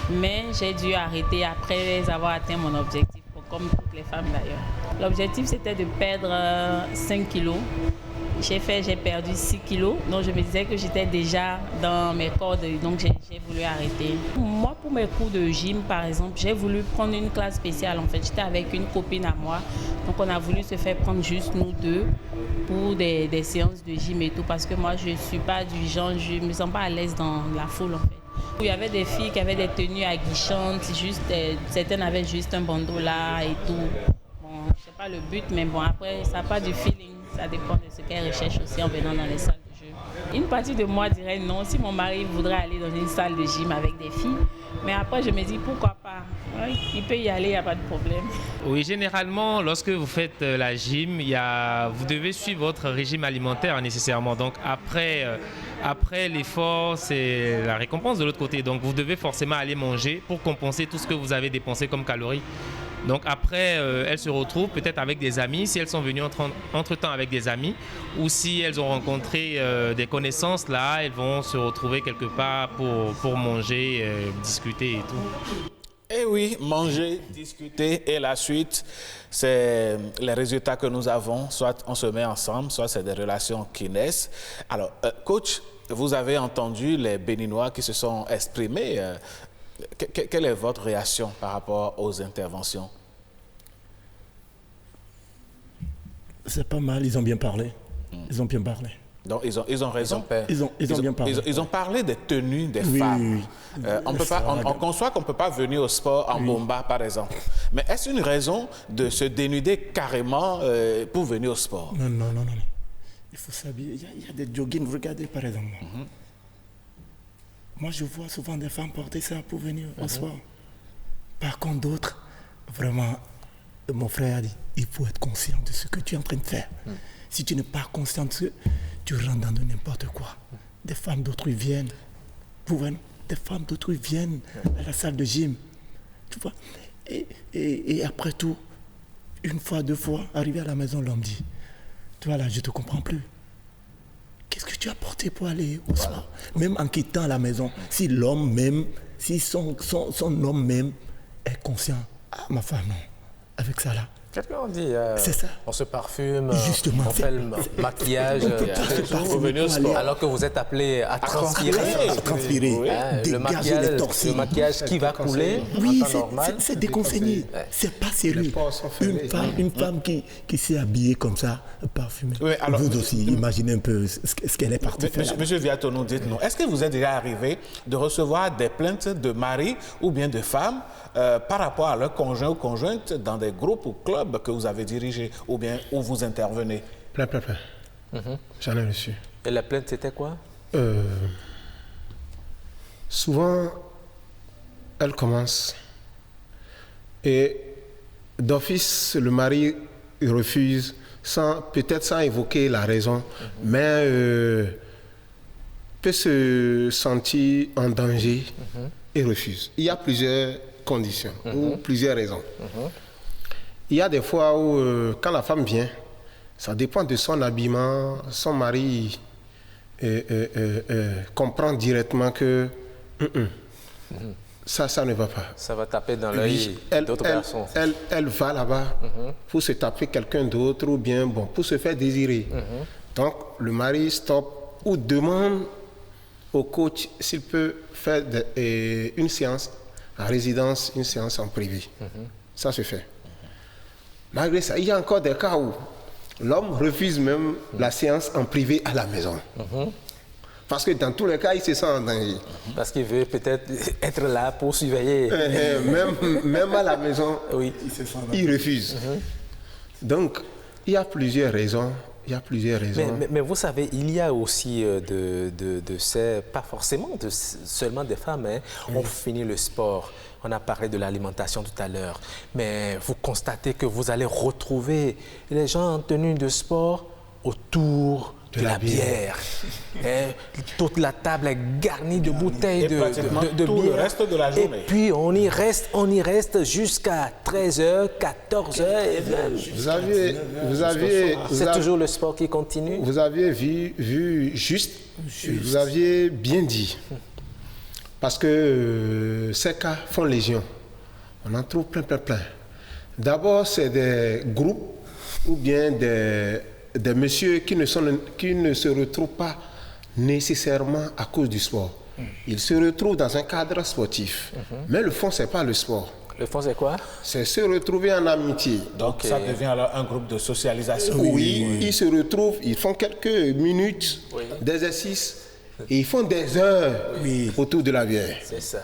Mais j'ai dû arrêter après avoir atteint mon objectif, comme toutes les femmes d'ailleurs. L'objectif c'était de perdre 5 kilos. J'ai perdu 6 kilos, donc je me disais que j'étais déjà dans mes cordes, donc j'ai voulu arrêter. Moi, pour mes cours de gym, par exemple, j'ai voulu prendre une classe spéciale. En fait, j'étais avec une copine à moi, donc on a voulu se faire prendre juste nous deux pour des séances de gym et tout, parce que moi, je ne suis pas du genre, je ne me sens pas à l'aise dans la foule, en fait. Il y avait des filles qui avaient des tenues aguichantes, certaines avaient juste un bandeau là et tout. Bon, c'est pas le but, mais bon, après, ça n'a pas du feeling. Ça dépend de ce qu'elle recherche aussi en venant dans les salles de jeu. Une partie de moi dirait non, si mon mari voudrait aller dans une salle de gym avec des filles. Mais après, je me dis pourquoi pas. Ouais, il peut y aller, il n'y a pas de problème. Oui, généralement, lorsque vous faites la gym, vous devez suivre votre régime alimentaire nécessairement. Donc après l'effort, c'est la récompense de l'autre côté. Donc vous devez forcément aller manger pour compenser tout ce que vous avez dépensé comme calories. Donc après, elles se retrouvent peut-être avec des amis, si elles sont venues entre-temps avec des amis, ou si elles ont rencontré des connaissances, là, elles vont se retrouver quelque part pour manger, discuter et tout. Eh oui, manger, discuter et la suite, c'est les résultats que nous avons. Soit on se met ensemble, soit c'est des relations qui naissent. Alors, coach, vous avez entendu les Béninois qui se sont exprimés. Quelle est votre réaction par rapport aux interventions? C'est pas mal, ils ont bien parlé. Ils ont bien parlé. Donc ils ont raison. Ils ont bien parlé. Ils ont parlé des tenues des femmes. Oui. On conçoit qu'on ne peut pas venir au sport en bomba, par exemple. Mais est-ce une raison de se dénuder carrément pour venir au sport? Non. Il faut s'habiller. Il y a des joggings, regardez par exemple. Moi, je vois souvent des femmes porter ça pour venir au sport. Par contre, d'autres, vraiment, mon frère a dit, il faut être conscient de ce que tu es en train de faire. Si tu n'es pas conscient de ce que tu rentres dans n'importe quoi. Des femmes d'autrui viennent. Vous voyez, des femmes d'autrui viennent à la salle de gym. Tu vois. Et après tout, une fois, deux fois, arrivé à la maison, l'homme dit, tu vois là, je ne te comprends plus. Qu'est-ce que tu as porté pour aller au sport? Même en quittant la maison, si l'homme même, si son homme même est conscient, ma femme, non, avec ça là. Qu'est-ce qu'on dit? C'est ça. On se parfume, justement, on fait le maquillage, alors que vous êtes appelé à transpirer. Le maquillage qui va couler en temps normal. C'est déconseillé. C'est pas sérieux. Une femme qui s'est habillée comme ça, parfumée. Oui, alors, vous aussi, imaginez un peu ce qu'elle est partie faire. Monsieur Viatonou, dites-nous, est-ce que vous êtes déjà arrivé de recevoir des plaintes de maris ou bien de femmes par rapport à leur conjoint ou conjointe dans des groupes ou clubs que vous avez dirigés ou bien où vous intervenez? Plein. J'en ai reçu. Et la plainte, c'était quoi? Souvent, elle commence et d'office, le mari refuse, peut-être sans évoquer la raison, mais peut se sentir en danger et refuse. Il y a plusieurs conditions ou plusieurs raisons. Il y a des fois où, quand la femme vient, ça dépend de son habillement, son mari comprend directement que ça ne va pas. Ça va taper dans l'œil d'autres garçons. Elle va là-bas pour se taper quelqu'un d'autre ou bien pour se faire désirer. Donc, le mari stoppe ou demande au coach s'il peut faire une séance en résidence, une séance en privé. Ça se fait. Malgré ça, il y a encore des cas où l'homme refuse même la séance en privé à la maison. Parce que dans tous les cas, il se sent en danger. Parce qu'il veut peut-être être là pour surveiller. Même à la maison, il refuse. Donc, il y a plusieurs raisons. Mais vous savez, il y a aussi pas forcément seulement des femmes. On finit le sport. On a parlé de l'alimentation tout à l'heure. Mais vous constatez que vous allez retrouver les gens en tenue de sport autour de la bière. Toute la table est garnie de bouteilles de tout bière. Le reste de la journée. Et puis on y reste jusqu'à 13h, 14h et même. C'est toujours le sport qui continue. Vous aviez vu juste, vous aviez bien dit. Parce que ces cas font légion. On en trouve plein. D'abord, c'est des groupes ou bien des messieurs qui ne se retrouvent pas nécessairement à cause du sport. Ils se retrouvent dans un cadre sportif. Mais le fond, ce n'est pas le sport. Le fond, c'est quoi? C'est se retrouver en amitié. Donc, ça devient alors un groupe de socialisation. Oui, ils se retrouvent, ils font quelques minutes d'exercice et ils font des heures autour de la bière. C'est ça.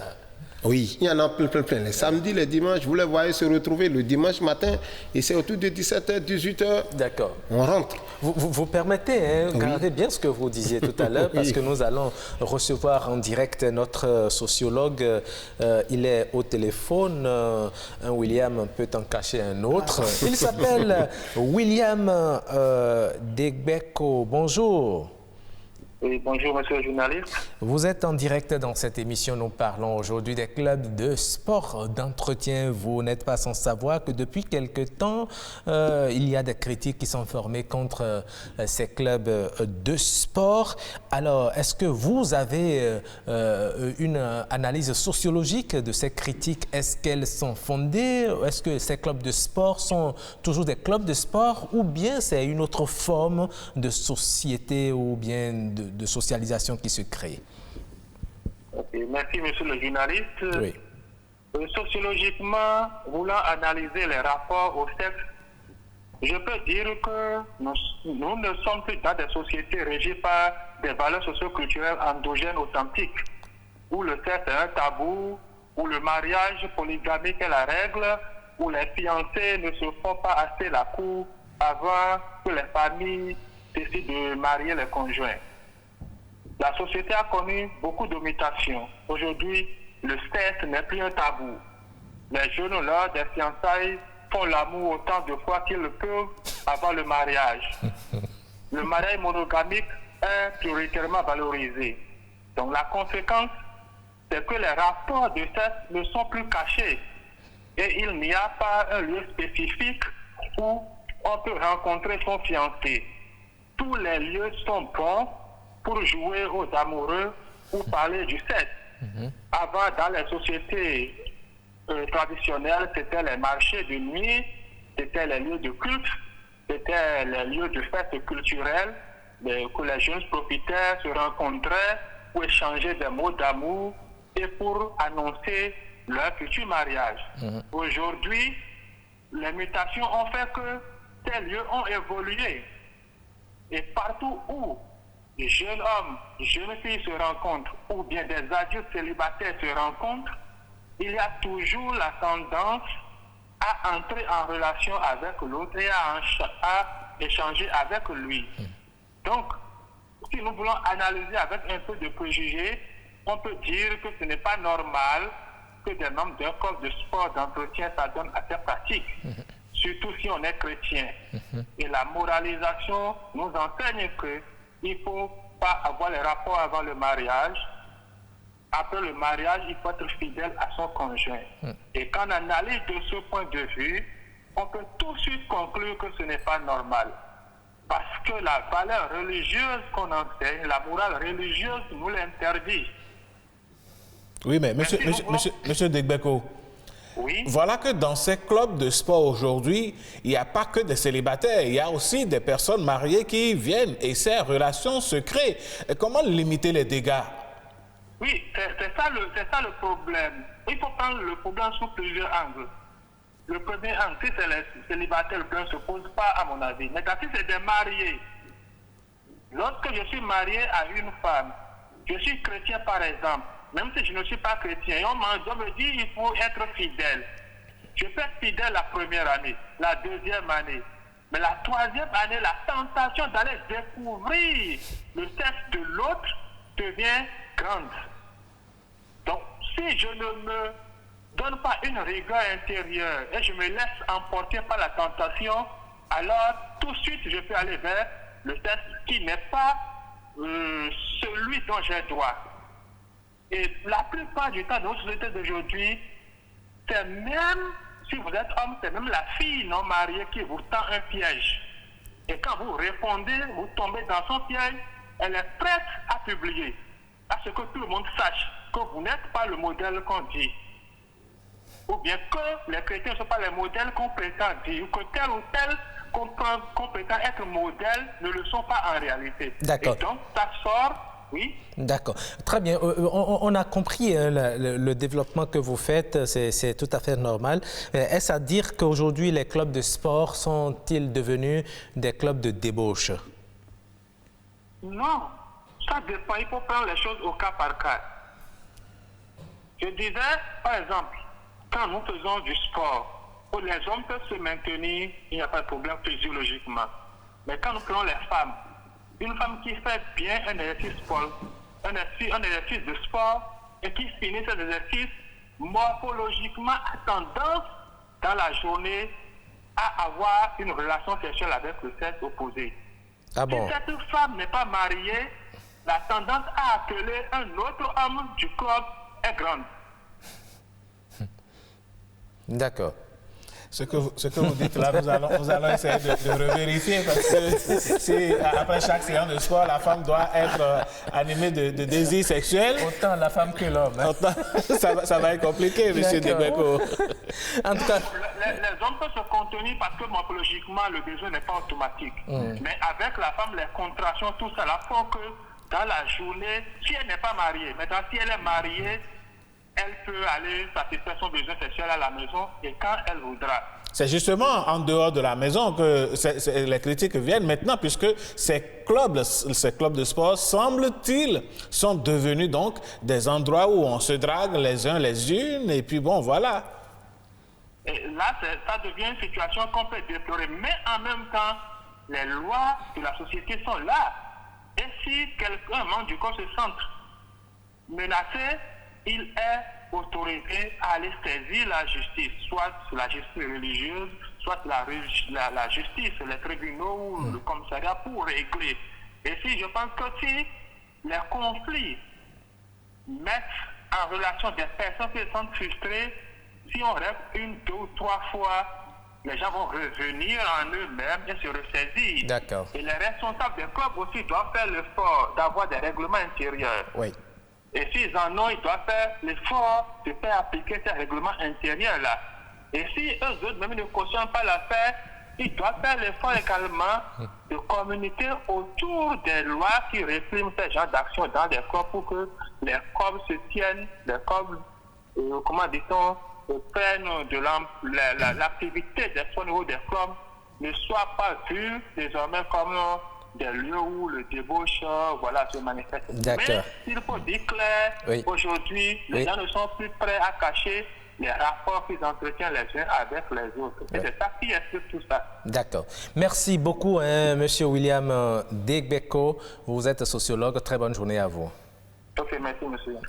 Oui, il y en a plein. Les samedis, les dimanches, vous les voyez se retrouver le dimanche matin et c'est autour de 17h, 18h. D'accord. On rentre. Vous permettez, regardez bien ce que vous disiez tout à l'heure, parce que nous allons recevoir en direct notre sociologue. Il est au téléphone. Un William peut en cacher un autre. Il s'appelle William Degbeko. Bonjour. Oui, bonjour, monsieur le journaliste. Vous êtes en direct dans cette émission. Nous parlons aujourd'hui des clubs de sport d'entretien. Vous n'êtes pas sans savoir que depuis quelque temps, il y a des critiques qui sont formées contre ces clubs de sport. Alors, est-ce que vous avez une analyse sociologique de ces critiques? Est-ce qu'elles sont fondées? Est-ce que ces clubs de sport sont toujours des clubs de sport ou bien c'est une autre forme de société ou bien de socialisation qui se crée? Okay, merci, monsieur le journaliste. Oui. Sociologiquement, voulant analyser les rapports au sexe, je peux dire que nous ne sommes plus dans des sociétés régies par des valeurs socio-culturelles endogènes authentiques, où le sexe est un tabou, où le mariage polygamique est la règle, où les fiancés ne se font pas assez la cour avant que les familles décident de marier les conjoints. La société a connu beaucoup de mutations. Aujourd'hui, le sexe n'est plus un tabou. Les jeunes, lors des fiançailles, font l'amour autant de fois qu'ils le peuvent avant le mariage. Le mariage monogamique est prioritairement valorisé. Donc la conséquence, c'est que les rapports de sexe ne sont plus cachés. Et il n'y a pas un lieu spécifique où on peut rencontrer son fiancé. Tous les lieux sont bons pour jouer aux amoureux ou parler du sexe. Avant, dans les sociétés traditionnelles, c'était les marchés de nuit, c'était les lieux de culte, c'était les lieux de fêtes culturelles, que les jeunes profitaient, se rencontraient pour échanger des mots d'amour et pour annoncer leur futur mariage. Aujourd'hui, les mutations ont fait que ces lieux ont évolué. Et partout où des jeunes hommes, jeunes filles se rencontrent, ou bien des adultes célibataires se rencontrent, il y a toujours la tendance à entrer en relation avec l'autre et à échanger avec lui. Donc, si nous voulons analyser avec un peu de préjugés, on peut dire que ce n'est pas normal que des membres d'un club de sport d'entretien s'adonnent à ces pratiques, surtout si on est chrétien. Et la moralisation nous enseigne qu'il ne faut pas avoir les rapports avant le mariage. Après le mariage, il faut être fidèle à son conjoint. Et quand on analyse de ce point de vue, on peut tout de suite conclure que ce n'est pas normal. Parce que la valeur religieuse qu'on enseigne, la morale religieuse nous l'interdit. Oui, mais monsieur Degbeko, oui? Voilà que dans ces clubs de sport aujourd'hui, il n'y a pas que des célibataires, il y a aussi des personnes mariées qui viennent et ces relations se créent. Et comment limiter les dégâts? Oui, c'est ça le problème. Il faut prendre le problème sous plusieurs angles. Le premier angle, si c'est les célibataires, le problème ne se pose pas à mon avis. Mais si c'est des mariés, lorsque je suis marié à une femme, je suis chrétien par exemple, même si je ne suis pas chrétien, on me dit qu'il faut être fidèle. Je peux être fidèle la première année, la deuxième année. Mais la troisième année, la tentation d'aller découvrir le sexe de l'autre devient grande. Donc, si je ne me donne pas une rigueur intérieure et je me laisse emporter par la tentation, alors tout de suite je peux aller vers le sexe qui n'est pas celui dont j'ai droit. Et la plupart du temps, dans nos sociétés d'aujourd'hui, c'est même, si vous êtes homme, c'est même la fille non mariée qui vous tend un piège. Et quand vous répondez, vous tombez dans son piège, elle est prête à publier, à ce que tout le monde sache que vous n'êtes pas le modèle qu'on dit. Ou bien que les chrétiens ne sont pas les modèles qu'on prétend dire, ou que tel ou tel qu'on prétend être modèle ne le sont pas en réalité. D'accord. Et donc, ça sort. Oui. D'accord. Très bien. On a compris le développement que vous faites. C'est tout à fait normal. Est-ce à dire qu'aujourd'hui, les clubs de sport sont-ils devenus des clubs de débauche? Non. Ça dépend. Il faut prendre les choses au cas par cas. Je disais, par exemple, quand nous faisons du sport, où les hommes peuvent se maintenir, il n'y a pas de problème physiologiquement. Mais quand nous prenons les femmes, une femme qui fait bien un exercice de sport et qui finit cet exercice, morphologiquement a tendance dans la journée à avoir une relation sexuelle avec le sexe opposé. Ah bon? Si cette femme n'est pas mariée, la tendance à appeler un autre homme du club est grande. D'accord. Ce que vous dites là, nous allons essayer de revérifier parce que si après chaque séance de sport, la femme doit être animée de désirs sexuels. Autant la femme que l'homme. Hein. Ça va être compliqué, M. Debeko. En tout cas, les hommes peuvent se contenir parce que morphologiquement, le besoin n'est pas automatique. Mais avec la femme, les contractions, tout ça, là, font que dans la journée, si elle n'est pas mariée, maintenant si elle est mariée, elle peut aller satisfaire son besoin sexuel à la maison et quand elle voudra. C'est justement en dehors de la maison que les critiques viennent maintenant, puisque ces clubs de sport, semble-t-il, sont devenus donc des endroits où on se drague les uns les unes, et puis bon, voilà. Et là, ça devient une situation qu'on peut déplorer. Mais en même temps, les lois de la société sont là. Et si quelqu'un, un membre du corps, se sent menacé, il est autorisé à aller saisir la justice, soit la justice religieuse, soit la justice, les tribunaux ou le commissariat pour régler. Et si je pense que si les conflits mettent en relation des personnes qui se sentent frustrées, si on règle une, deux ou trois fois, les gens vont revenir en eux-mêmes et se ressaisir. D'accord. Et les responsables des clubs aussi doivent faire l'effort d'avoir des règlements intérieurs. Oui. Et s'ils en ont, ils doivent faire l'effort de faire appliquer ces règlements intérieurs-là. Et si eux-autres, même ne cautionnent pas l'affaire, ils doivent faire l'effort également de communiquer autour des lois qui répriment ces genres d'actions dans les clubs pour que les clubs se tiennent, les clubs, comment dit-on, prennent de l'activité des au niveau des clubs, ne soit pas vue désormais comme des lieux où le débauche se manifeste. Mais il faut dire clair, aujourd'hui, les gens ne sont plus prêts à cacher les rapports qu'ils entretiennent les uns avec les autres. C'est ça qui explique tout ça. D'accord. Merci beaucoup, Monsieur William Debeko. Vous êtes sociologue. Très bonne journée à vous. Ok, merci, monsieur.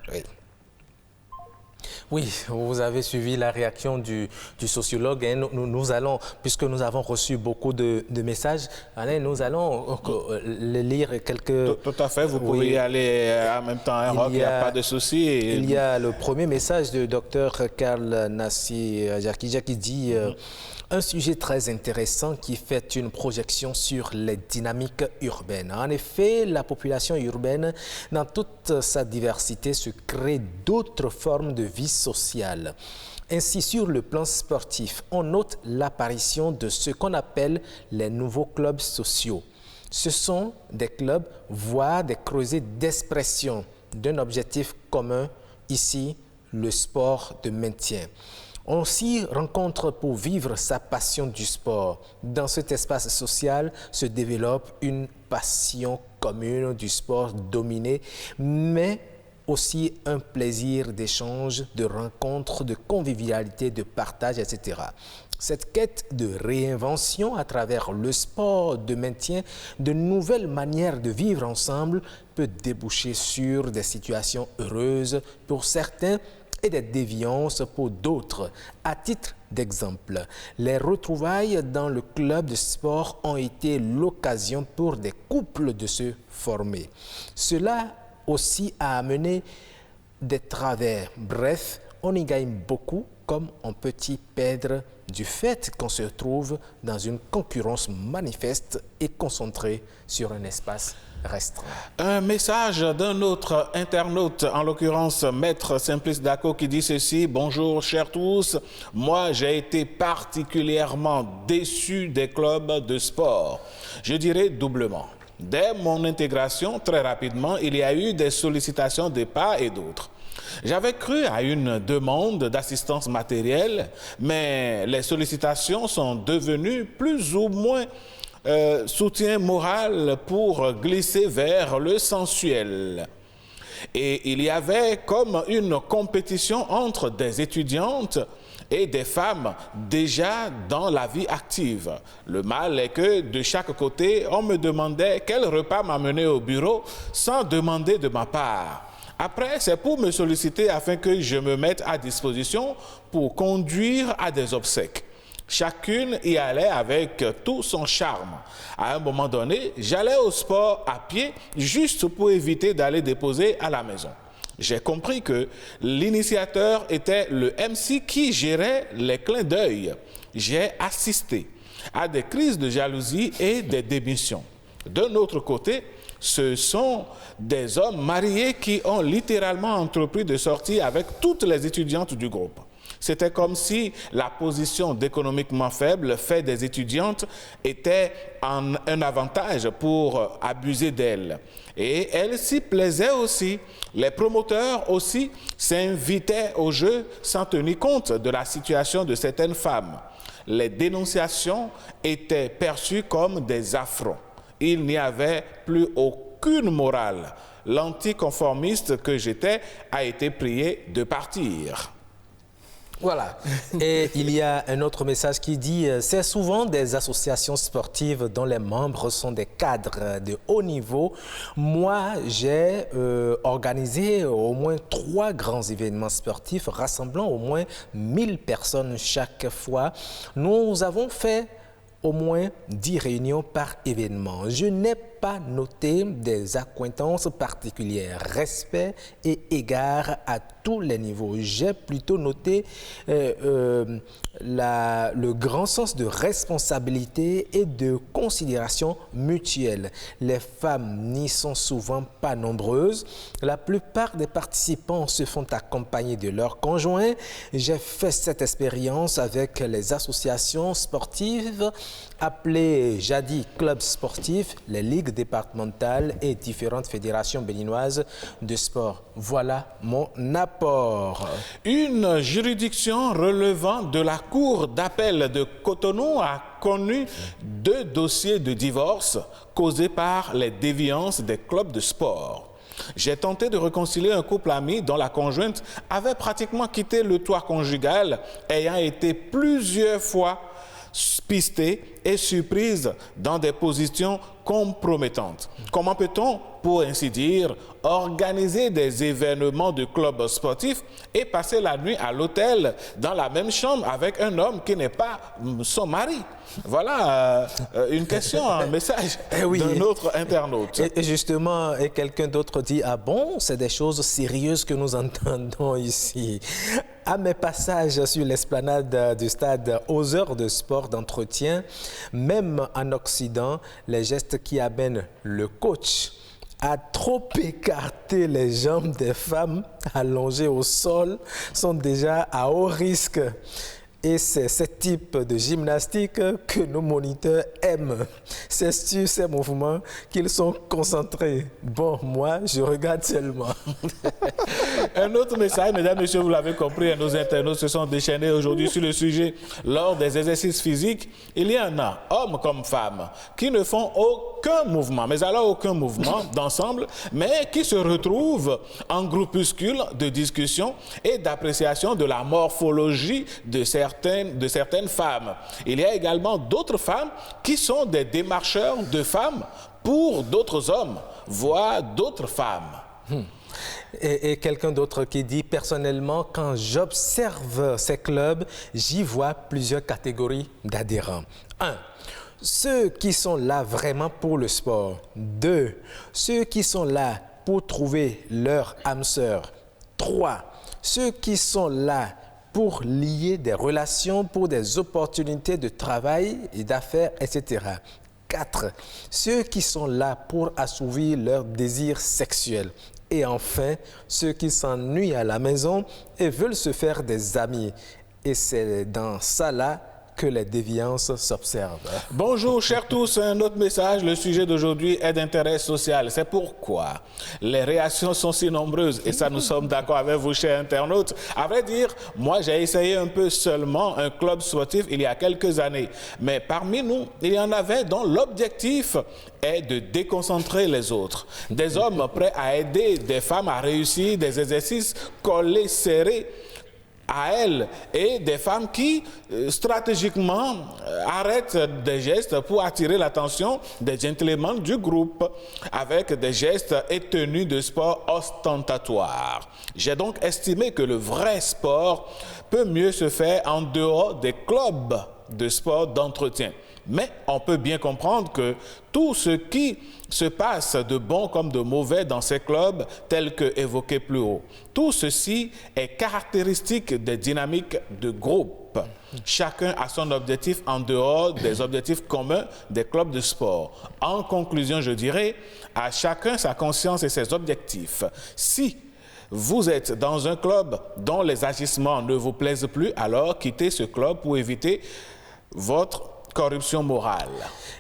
Oui, vous avez suivi la réaction du sociologue. Hein. Nous allons, puisque nous avons reçu beaucoup de messages, allez, nous allons lire quelques... Tout à fait, vous pouvez y aller en même temps, il n'y a pas de souci. Il y a le premier message du docteur Karl Nassi Jakija qui dit un sujet très intéressant qui fait une projection sur les dynamiques urbaines. En effet, la population urbaine, dans toute sa diversité, se crée d'autres formes de vie sociale. Ainsi, sur le plan sportif, on note l'apparition de ce qu'on appelle les nouveaux clubs sociaux. Ce sont des clubs, voire des creusets d'expression d'un objectif commun, ici, le sport de maintien. On s'y rencontre pour vivre sa passion du sport. Dans cet espace social se développe une passion commune du sport dominé, mais aussi un plaisir d'échange, de rencontre, de convivialité, de partage, etc. Cette quête de réinvention à travers le sport de maintien, de nouvelles manières de vivre ensemble peut déboucher sur des situations heureuses pour certains et des déviances pour d'autres. À titre d'exemple, les retrouvailles dans le club de sport ont été l'occasion pour des couples de se former. Cela aussi a amené des travers. Bref, on y gagne beaucoup comme on peut y perdre du fait qu'on se trouve dans une concurrence manifeste et concentrée sur un espace restreint. Un message d'un autre internaute, en l'occurrence Maître Simplice Daco, qui dit ceci: bonjour chers tous, moi j'ai été particulièrement déçu des clubs de sport. Je dirais doublement. Dès mon intégration, très rapidement, il y a eu des sollicitations de part et d'autre. J'avais cru à une demande d'assistance matérielle, mais les sollicitations sont devenues plus ou moins soutien moral pour glisser vers le sensuel. Et il y avait comme une compétition entre des étudiantes et des femmes déjà dans la vie active. Le mal est que de chaque côté, on me demandait quel repas m'amener au bureau sans demander de ma part. Après, c'est pour me solliciter afin que je me mette à disposition pour conduire à des obsèques. Chacune y allait avec tout son charme. À un moment donné, j'allais au sport à pied juste pour éviter d'aller déposer à la maison. J'ai compris que l'initiateur était le MC qui gérait les clins d'œil. J'ai assisté à des crises de jalousie et des démissions. D'un autre côté, ce sont des hommes mariés qui ont littéralement entrepris de sortir avec toutes les étudiantes du groupe. C'était comme si la position d'économiquement faible fait des étudiantes était un avantage pour abuser d'elles. Et elles s'y plaisaient aussi. Les promoteurs aussi s'invitaient au jeu sans tenir compte de la situation de certaines femmes. Les dénonciations étaient perçues comme des affronts. Il n'y avait plus aucune morale. L'anticonformiste que j'étais a été prié de partir. Voilà. Et il y a un autre message qui dit « C'est souvent des associations sportives dont les membres sont des cadres de haut niveau. Moi, j'ai organisé au moins 3 grands événements sportifs rassemblant au moins 1000 personnes chaque fois. Nous avons fait au moins 10 réunions par événement. Je n'ai pas noté des accointances particulières, respect et égard à tous les niveaux. J'ai plutôt noté le grand sens de responsabilité et de considération mutuelle. Les femmes n'y sont souvent pas nombreuses. La plupart des participants se font accompagner de leurs conjoints. J'ai fait cette expérience avec les associations sportives appelées jadis clubs sportifs, les ligues départementales et différentes fédérations béninoises de sport. Voilà mon apport. Une juridiction relevant de la Cour d'appel de Cotonou a connu 2 dossiers de divorce causés par les déviances des clubs de sport. J'ai tenté de réconcilier un couple ami dont la conjointe avait pratiquement quitté le toit conjugal, ayant été plusieurs fois pistée et surprise dans des positions compromettantes. Comment peut-on, pour ainsi dire, organiser des événements de clubs sportifs et passer la nuit à l'hôtel dans la même chambre avec un homme qui n'est pas son mari? Voilà une question, un message d'un autre internaute. Et justement, et quelqu'un d'autre dit « Ah bon, c'est des choses sérieuses que nous entendons ici ». À mes passages sur l'esplanade du stade aux heures de sport d'entretien, même en Occident, les gestes qui amènent le coach à trop écarter les jambes des femmes allongées au sol sont déjà à haut risque. Et c'est ce type de gymnastique que nos moniteurs aiment. C'est sur ces mouvements qu'ils sont concentrés. Bon, moi, je regarde seulement. Un autre message, mesdames et messieurs, vous l'avez compris, nos internautes se sont déchaînés aujourd'hui sur le sujet. Lors des exercices physiques, il y en a, hommes comme femmes, qui ne font aucun mouvement, mais alors aucun mouvement d'ensemble, mais qui se retrouvent en groupuscule de discussion et d'appréciation de la morphologie de certaines femmes. Il y a également d'autres femmes qui sont des démarcheurs de femmes pour d'autres hommes, voire d'autres femmes. Et quelqu'un d'autre qui dit, personnellement, quand j'observe ces clubs, j'y vois plusieurs catégories d'adhérents. 1. Ceux qui sont là vraiment pour le sport. 2. Ceux qui sont là pour trouver leur âme sœur. 3. Ceux qui sont là pour lier des relations, pour des opportunités de travail et d'affaires, etc. 4. Ceux qui sont là pour assouvir leurs désirs sexuels. Et enfin, ceux qui s'ennuient à la maison et veulent se faire des amis. Et c'est dans ça là que les déviances s'observent. Bonjour, chers tous. Un autre message. Le sujet d'aujourd'hui est d'intérêt social. C'est pourquoi les réactions sont si nombreuses. Et ça, nous sommes d'accord avec vous, chers internautes. À vrai dire, moi, j'ai essayé un peu seulement un club sportif il y a quelques années. Mais parmi nous, il y en avait dont l'objectif est de déconcentrer les autres. Des hommes prêts à aider des femmes à réussir des exercices collés, serrés à elles, et des femmes qui stratégiquement arrêtent des gestes pour attirer l'attention des gentlemen du groupe avec des gestes et tenues de sport ostentatoires. J'ai donc estimé que le vrai sport peut mieux se faire en dehors des clubs de sport d'entretien. Mais on peut bien comprendre que tout ce qui se passe de bon comme de mauvais dans ces clubs tels que évoqués plus haut, tout ceci est caractéristique des dynamiques de groupe. Chacun a son objectif en dehors des objectifs communs des clubs de sport. En conclusion, je dirais, à chacun sa conscience et ses objectifs. Si vous êtes dans un club dont les agissements ne vous plaisent plus, alors quittez ce club pour éviter votre corruption morale.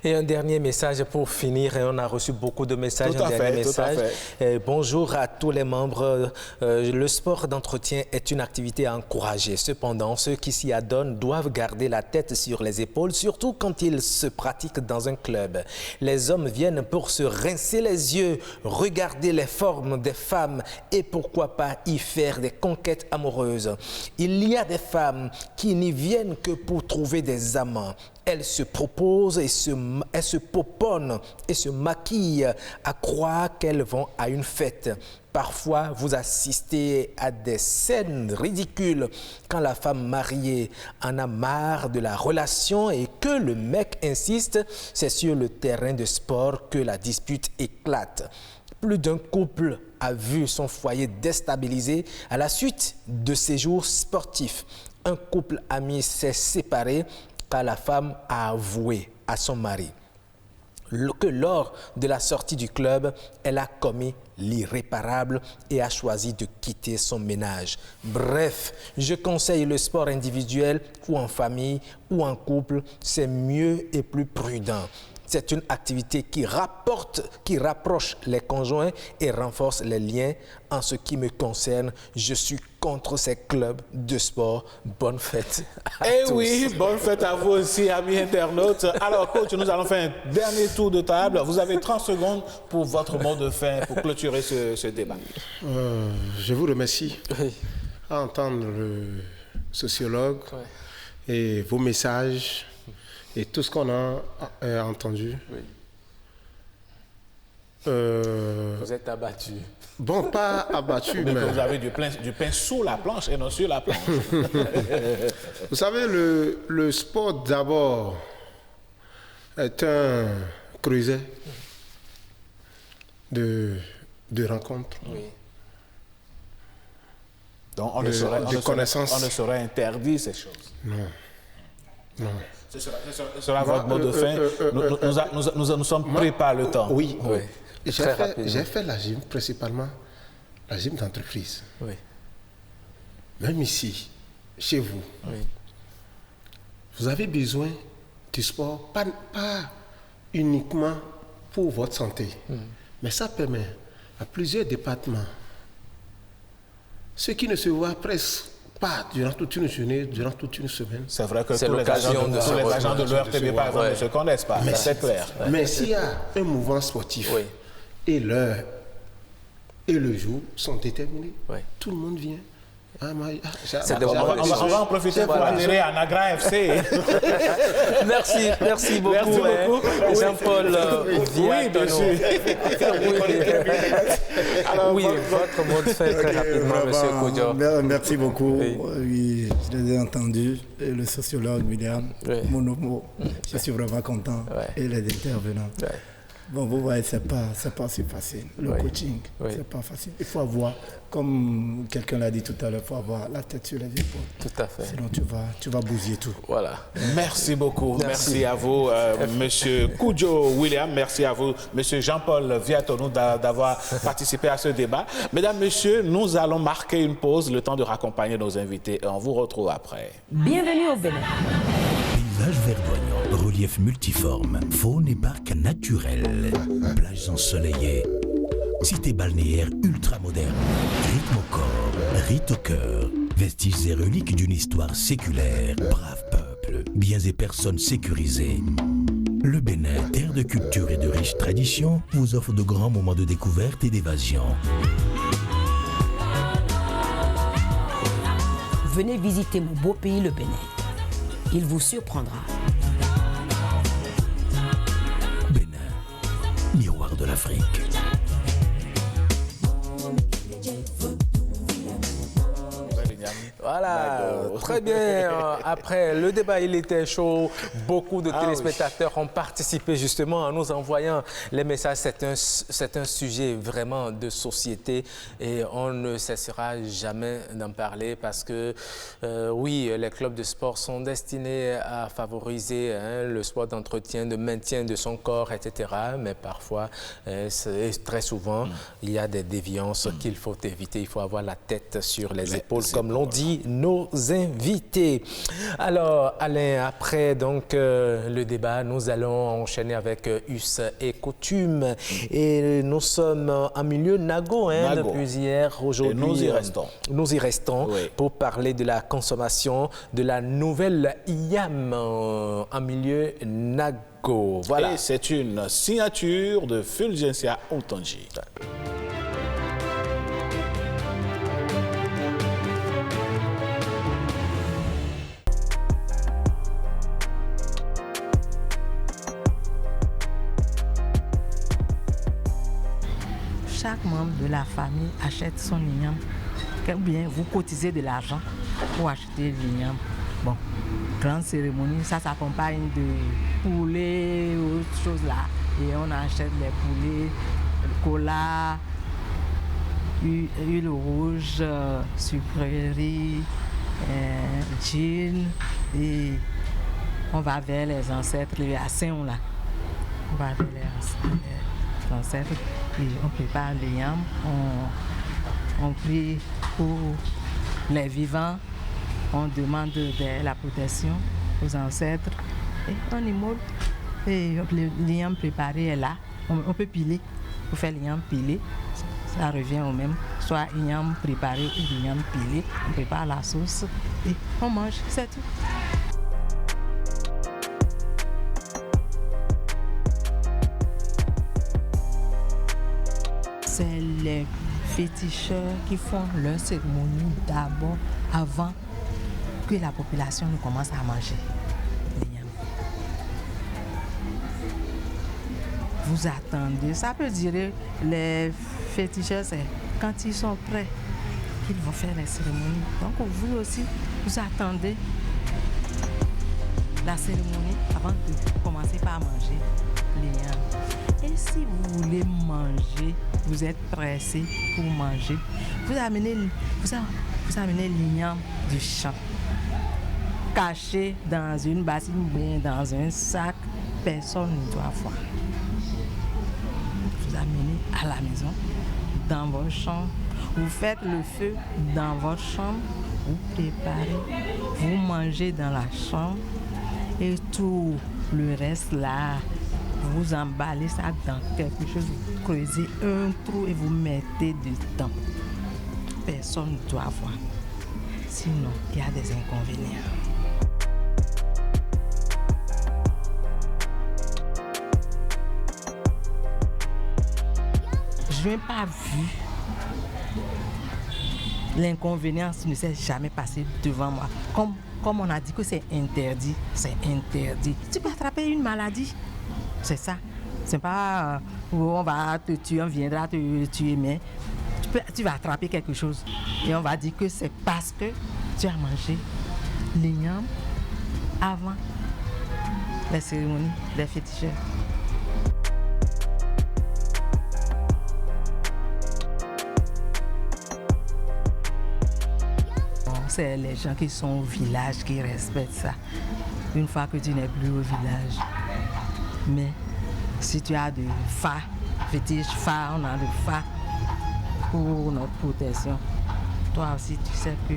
Et un dernier message pour finir, et on a reçu beaucoup de messages. Tout à fait. Bonjour à tous les membres. Le sport d'entretien est une activité à encourager. Cependant, ceux qui s'y adonnent doivent garder la tête sur les épaules, surtout quand ils se pratiquent dans un club. Les hommes viennent pour se rincer les yeux, regarder les formes des femmes et pourquoi pas y faire des conquêtes amoureuses. Il y a des femmes qui n'y viennent que pour trouver des amants. Elles se proposent et se poponnent et se maquillent à croire qu'elles vont à une fête. Parfois, vous assistez à des scènes ridicules quand la femme mariée en a marre de la relation et que le mec insiste, c'est sur le terrain de sport que la dispute éclate. Plus d'un couple a vu son foyer déstabilisé à la suite de séjours sportifs. Un couple ami s'est séparé car la femme a avoué à son mari que lors de la sortie du club, elle a commis l'irréparable et a choisi de quitter son ménage. Bref, je conseille le sport individuel ou en famille ou en couple, c'est mieux et plus prudent. C'est une activité qui rapproche les conjoints et renforce les liens. En ce qui me concerne, je suis contre ces clubs de sport. Bonne fête à tous. Oui, bonne fête à vous aussi, amis internautes. Alors, coach, nous allons faire un dernier tour de table. Vous avez 30 secondes pour votre mot de fin, pour clôturer ce débat. Je vous remercie à entendre le sociologue et vos messages. Et tout ce qu'on a entendu. Oui. Vous êtes abattu. Bon, pas abattu, mais... Vous avez du pain sous la planche et non sur la planche. Vous savez, le sport d'abord est un creuset de rencontres. Oui. Donc on ne saurait interdire ces choses. Non. Ce sera votre mot de fin. Nous sommes pris par le temps. Oui. J'ai fait la gym, principalement la gym d'entreprise. Oui. Même ici, chez vous, vous avez besoin du sport, pas uniquement pour votre santé, mais ça permet à plusieurs départements, ceux qui ne se voient presque pas durant toute une journée, durant toute une semaine. C'est vrai que tous les agents de l'ERTB, par exemple, ne se connaissent pas, mais c'est clair. Mais s'il y a un mouvement sportif et l'heure et le jour sont déterminés, tout le monde vient. C'est on va en profiter pour adhérer à Nagra FC. Merci beaucoup. Jean-Paul Viatono. Oui, votre mot de fait très rapidement, M. Kodjo. Merci beaucoup. Oui, je les ai entendus. Et le sociologue William Monomo, je suis vraiment content. Et les intervenants. Bon, vous voyez, c'est pas si facile. Le coaching, c'est pas facile. Il faut avoir, comme quelqu'un l'a dit tout à l'heure, il faut avoir la tête sur les épaules. Tout à fait. Sinon, tu vas bousiller tout. Voilà. Merci beaucoup. Merci à vous, Monsieur Kodjo William. Merci à vous, Monsieur Jean-Paul Viatono, d'avoir participé à ce débat. Mesdames, Messieurs, nous allons marquer une pause, le temps de raccompagner nos invités, et on vous retrouve après. Bienvenue au Bénin. Paysage verdoyant, relief multiforme, faune et parc naturel, plages ensoleillées, cité balnéaire ultra moderne, rythme au corps, rite au cœur, vestiges et reliques d'une histoire séculaire, brave peuple, biens et personnes sécurisées. Le Bénin, terre de culture et de riches traditions, vous offre de grands moments de découverte et d'évasion. Venez visiter mon beau pays, le Bénin. Il vous surprendra. Bénin, miroir de l'Afrique. Voilà, très bien. Après, le débat, il était chaud. Beaucoup de téléspectateurs ont participé justement en nous envoyant les messages. C'est un sujet vraiment de société et on ne cessera jamais d'en parler parce que, oui, les clubs de sport sont destinés à favoriser le sport d'entretien, de maintien de son corps, etc. Mais parfois, très souvent, il y a des déviances qu'il faut éviter. Il faut avoir la tête sur les épaules, comme l'ont dit nos invités. Alors, Alain, après donc le débat, nous allons enchaîner avec Us et Coutume. Et nous sommes en milieu Nago, depuis hier, aujourd'hui. Nous y restons pour parler de la consommation de la nouvelle IAM en milieu Nago. Voilà. Et c'est une signature de Fulgencia Ontanji. Chaque membre de la famille achète son igname, ou bien vous cotisez de l'argent pour acheter l'igname. Bon, grande cérémonie, ça s'accompagne de poulets ou autre chose là. Et on achète les poulets, le cola, huile rouge, sucrerie, gin. Et on va vers les ancêtres, les Asséons là. On va vers les ancêtres. Et on prépare les yams, on prie pour les vivants, on demande la protection aux ancêtres et on immole. Et le yam préparé est là, on peut piler, pour faire le yam pilé, ça revient au même, soit le yam préparé ou le yam pilé, on prépare la sauce et on mange, c'est tout. C'est les féticheurs qui font leur cérémonie d'abord, avant que la population ne commence à manger les yams. Vous attendez, ça peut dire les féticheurs, c'est quand ils sont prêts qu'ils vont faire les cérémonies. Donc vous aussi, vous attendez la cérémonie avant de commencer par manger les yams. Et si vous voulez manger, vous êtes pressé pour manger, vous amenez l'igname du champ, caché dans une bassine ou bien dans un sac, personne ne doit voir. Vous amenez à la maison, dans votre chambre, vous faites le feu dans votre chambre, vous préparez, vous mangez dans la chambre et tout le reste là, vous emballez ça dans quelque chose, vous creusez un trou et vous mettez dedans. Personne ne doit voir. Sinon, il y a des inconvénients. Je n'ai pas vu L'inconvénient ne s'est jamais passé devant moi. Comme on a dit que c'est interdit, c'est interdit. Tu peux attraper une maladie, c'est ça. C'est pas où on va te tuer, on viendra te tuer, mais tu vas attraper quelque chose. Et on va dire que c'est parce que tu as mangé l'igname avant les cérémonies des féticheurs. C'est les gens qui sont au village qui respectent ça. Une fois que tu n'es plus au village. Mais si tu as de fa, fétiche, fa, on a de fa pour notre protection. Toi aussi, tu sais que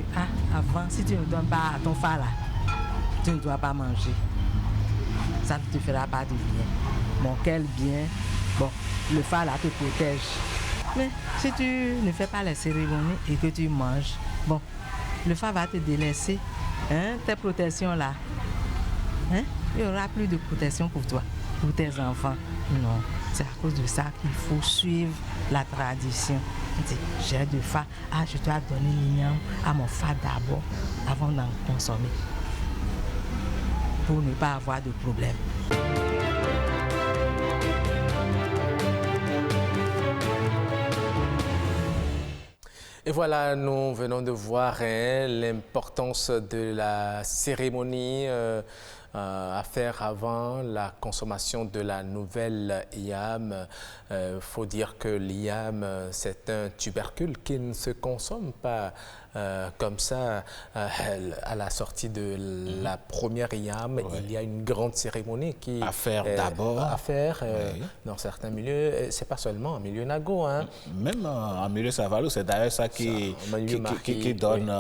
avant, si tu ne donnes pas à ton fa là, tu ne dois pas manger. Ça ne te fera pas de bien. Bon, quel bien? Bon, le fa là te protège. Mais si tu ne fais pas les cérémonies et que tu manges, bon, le fa va te délaisser, hein, tes protections là. Hein? Il n'y aura plus de protection pour toi, pour tes enfants. Non, c'est à cause de ça qu'il faut suivre la tradition. J'ai de fa, je dois donner l'igname à mon fa d'abord, avant d'en consommer, pour ne pas avoir de problème. Et voilà, nous venons de voir l'importance de la cérémonie à faire avant la consommation de la nouvelle yam. Faut dire que l'yam, c'est un tubercule qui ne se consomme pas comme ça à la sortie de la première yam. Il y a une grande cérémonie qui à faire d'abord. À faire dans certains milieux. C'est pas seulement en milieu nago. Hein. Même en milieu savalo, c'est d'ailleurs ça qui donne,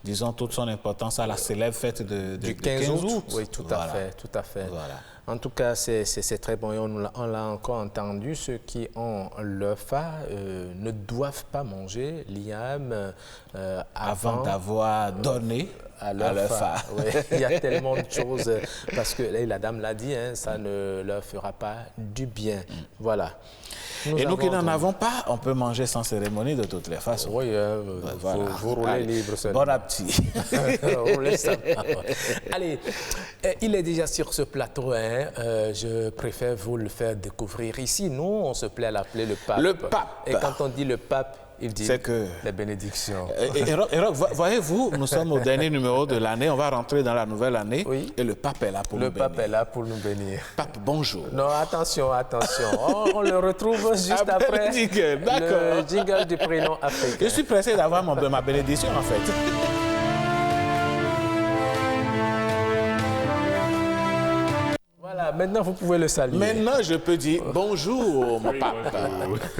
disons, toute son importance à la célèbre fête du 15 août. Oui, tout à fait. Voilà. En tout cas, c'est très bon et on l'a encore entendu. Ceux qui ont le fa ne doivent pas manger l'yam avant d'avoir donné à leur fa. Oui, il y a tellement de choses parce que la dame l'a dit, hein, ça ne leur fera pas du bien. Voilà. Nous qui n'en avons pas, on peut manger sans cérémonie de toutes les façons. Oui, voilà. vous roulez libre. Bon appétit. Roulez ça. Allez, il est déjà sur ce plateau. Hein. Je préfère vous le faire découvrir ici. Nous, on se plaît à l'appeler le pape. Le pape. Et quand on dit le pape, il dit les bénédictions. Et voyez-vous, nous sommes au dernier numéro de l'année, on va rentrer dans la nouvelle année et le pape est là pour nous bénir. Le pape est là pour nous bénir. Pape, bonjour. Non, attention. On le retrouve juste après le jingle du prénom africain. Je suis pressé d'avoir ma bénédiction en fait. Voilà, maintenant vous pouvez le saluer. Maintenant je peux dire bonjour mon pape.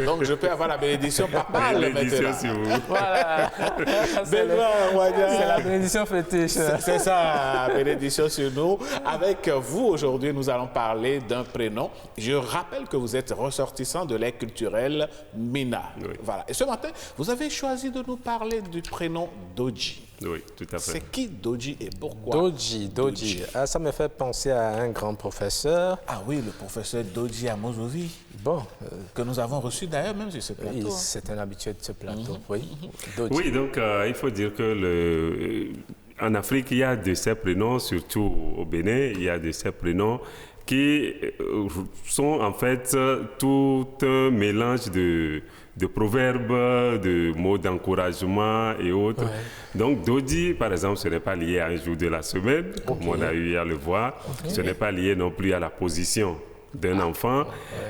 Donc je peux avoir la bénédiction papale maintenant. Sur vous. Voilà. C'est la bénédiction fétiche. C'est ça, bénédiction sur nous. Avec vous aujourd'hui, nous allons parler d'un prénom. Je rappelle que vous êtes ressortissant de l'aire culturelle Mina. Oui. Voilà. Et ce matin, vous avez choisi de nous parler du prénom Doji. Oui, tout à fait. C'est qui Doji et pourquoi? Doji. Ah, ça me fait penser à un grand professeur. Ah oui, le professeur Doji Amozovi. Bon. Que nous avons reçu d'ailleurs même sur ce plateau. Oui, c'est un habitué de ce plateau. Oui. Doji. Oui, donc il faut dire que en Afrique, il y a de ces prénoms, surtout au Bénin, il y a de ces prénoms qui sont en fait tout un mélange de proverbes, de mots d'encouragement et autres. Ouais. Donc, Doji, par exemple, ce n'est pas lié à un jour de la semaine, comme on a eu à le voir. Ce n'est pas lié non plus à la position d'un enfant,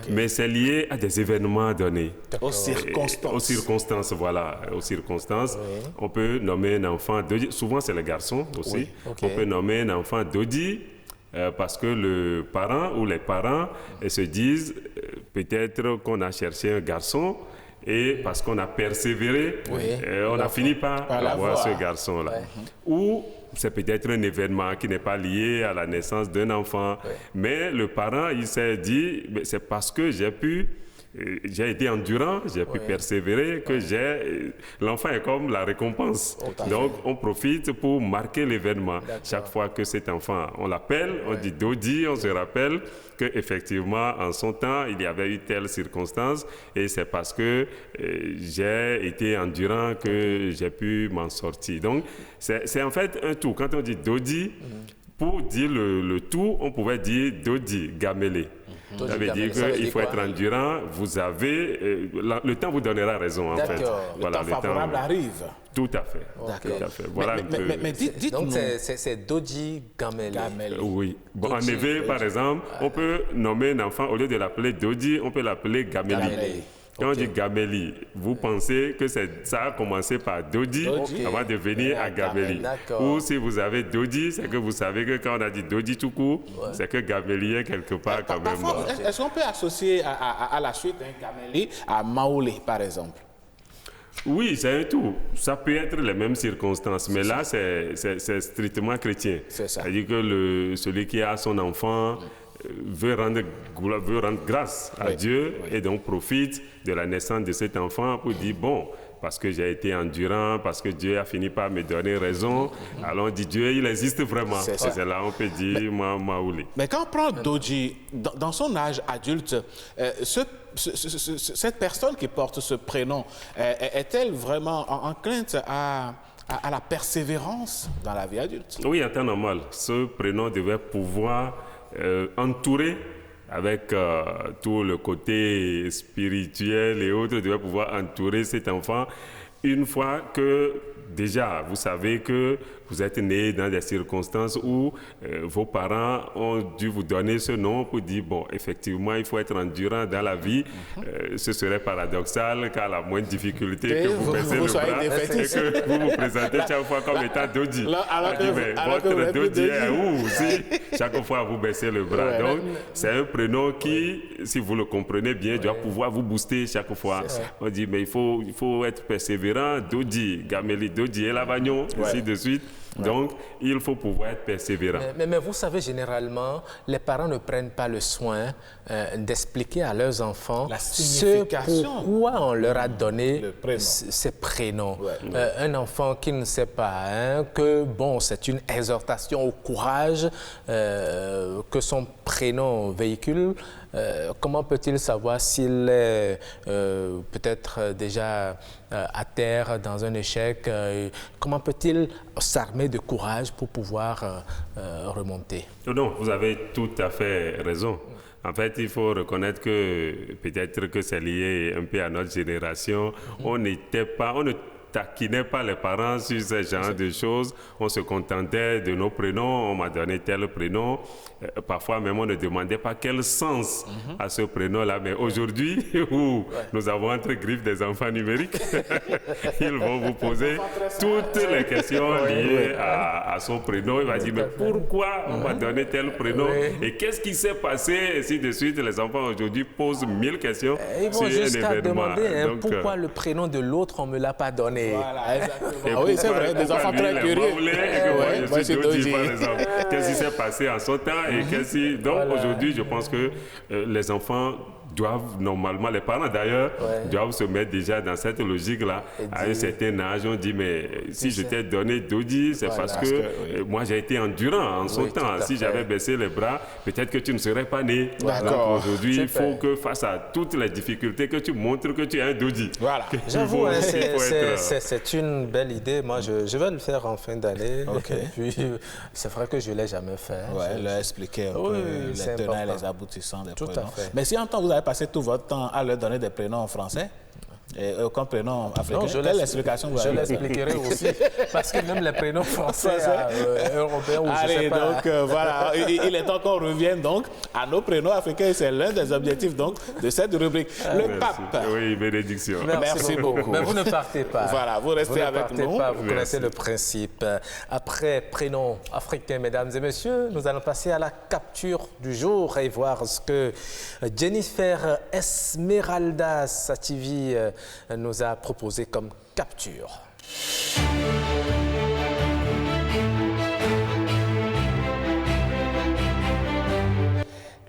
mais c'est lié à des événements donnés. Aux circonstances. Aux circonstances, voilà. Aux circonstances. Oui. On peut nommer un enfant Doji. Souvent, c'est les garçons aussi. Oui. On peut nommer un enfant Doji parce que le parent ou les parents se disent peut-être qu'on a cherché un garçon et parce qu'on a persévéré, on a fini par avoir ce garçon-là. Ouais. Ou c'est peut-être un événement qui n'est pas lié à la naissance d'un enfant, mais le parent, il s'est dit, c'est parce que j'ai pu j'ai été endurant, j'ai pu persévérer, que l'enfant est comme la récompense. Donc, on profite pour marquer l'événement. Chaque fois que cet enfant, on l'appelle, on dit Dodi, on se rappelle qu'effectivement, en son temps, il y avait eu telle circonstance et c'est parce que j'ai été endurant que j'ai pu m'en sortir. Donc, c'est en fait un tout. Quand on dit Dodi, pour dire le tout, on pouvait dire Dodi, Gamele. Ça veut dire qu'il faut être endurant. Vous avez... le temps vous donnera raison, en fait. Le temps favorable arrive. Tout à fait. Tout à fait. Voilà mais dites-nous... Donc, c'est Dodi Gamele. Oui. Bon, en effet, par exemple, on peut nommer un enfant, au lieu de l'appeler Dodi, on peut l'appeler Gameli. Quand on dit Gameli, vous pensez que ça a commencé par Dodi avant de venir à Gameli. Ou si vous avez Dodi, c'est que vous savez que quand on a dit Dodi tout court, c'est que Gameli est quelque part quand même. Est-ce qu'on peut associer à la suite un Gameli à Maoulé, par exemple? Oui, c'est un tout. Ça peut être les mêmes circonstances, mais là, c'est strictement chrétien. C'est-à-dire que celui qui a son enfant veut rendre grâce à Dieu et donc profite de la naissance de cet enfant pour dire, bon, parce que j'ai été endurant, parce que Dieu a fini par me donner raison, alors on dit Dieu, il existe vraiment. C'est là on peut dire Maoulé. Mais quand on prend Dodi, dans son âge adulte, cette personne qui porte ce prénom, est-elle vraiment enclinte à la persévérance dans la vie adulte? Oui, en temps normal. Ce prénom devait pouvoir entourer avec tout le côté spirituel et autres, devait pouvoir entourer cet enfant une fois que déjà vous savez que vous êtes né dans des circonstances où vos parents ont dû vous donner ce nom pour dire, bon, effectivement, il faut être endurant dans la vie. Ce serait paradoxal qu'à la moindre difficulté que vous baissez le bras et que vous vous présentez chaque fois comme étant Dodi. Votre Dodi est où aussi? Chaque fois, vous baissez le bras. Donc, c'est un prénom qui, si vous le comprenez bien, doit pouvoir vous booster chaque fois. On dit, mais il faut être persévérant. Dodi, Gameli, Dodi et Lavagnon, ainsi de suite. Donc, il faut pouvoir être persévérant. Mais vous savez, généralement, les parents ne prennent pas le soin d'expliquer à leurs enfants pourquoi on leur a donné ces prénoms. Un enfant qui ne sait pas que, bon, c'est une exhortation au courage que son prénom véhicule. Comment peut-il savoir s'il est peut-être déjà à terre dans un échec? Comment peut-il s'armer de courage pour pouvoir remonter? Non, vous avez tout à fait raison. En fait, il faut reconnaître que peut-être que c'est lié un peu à notre génération. On ne taquinait pas les parents sur ce genre de choses. On se contentait de nos prénoms. On m'a donné tel prénom. Parfois même, on ne demandait pas quel sens à ce prénom-là. Mais aujourd'hui, où nous avons entre griffes des enfants numériques, ils vont vous poser toutes les questions liées à son prénom. Il va dire, mais pourquoi on m'a donné tel prénom? Et qu'est-ce qui s'est passé? Et ainsi de suite. Les enfants aujourd'hui posent 1000 questions Ils vont jusqu'à demander donc, pourquoi le prénom de l'autre, on ne me l'a pas donné. Voilà, exactement. Oui, c'est vrai, des enfants très curieux. Qu'est-ce qui s'est passé en son temps? Et donc aujourd'hui, je pense que les enfants doivent normalement, les parents d'ailleurs, doivent se mettre déjà dans cette logique-là. À un certain âge, on dit, mais si je t'ai donné Dodi, c'est parce que moi j'ai été endurant en son temps. Si j'avais baissé les bras, peut-être que tu ne serais pas né. Donc aujourd'hui, il faut que face à toutes les difficultés, que tu montres que tu es un Dodi. Voilà. J'avoue, c'est une belle idée. Moi, je vais le faire en fin d'année. Puis, c'est vrai que je ne l'ai jamais fait. Leur expliquer un peu les tenants et les aboutissants des prénoms. Tout à fait. Mais si en temps vous avez passé tout votre temps à leur donner des prénoms en français et aucun prénom africain, quelle explication vous avez? Je l'expliquerai aussi, parce que même les prénoms français, européens, ou je sais pas. Donc voilà, il est temps qu'on revienne donc à nos prénoms africains. C'est l'un des objectifs donc de cette rubrique. Le pape. Oui, bénédiction. Merci beaucoup. Mais vous ne partez pas. Voilà, vous restez avec nous. Vous connaissez le principe. Après prénom africain, mesdames et messieurs, nous allons passer à la capture du jour et voir ce que Jennifer Esmeralda Sativi nous a proposé comme capture.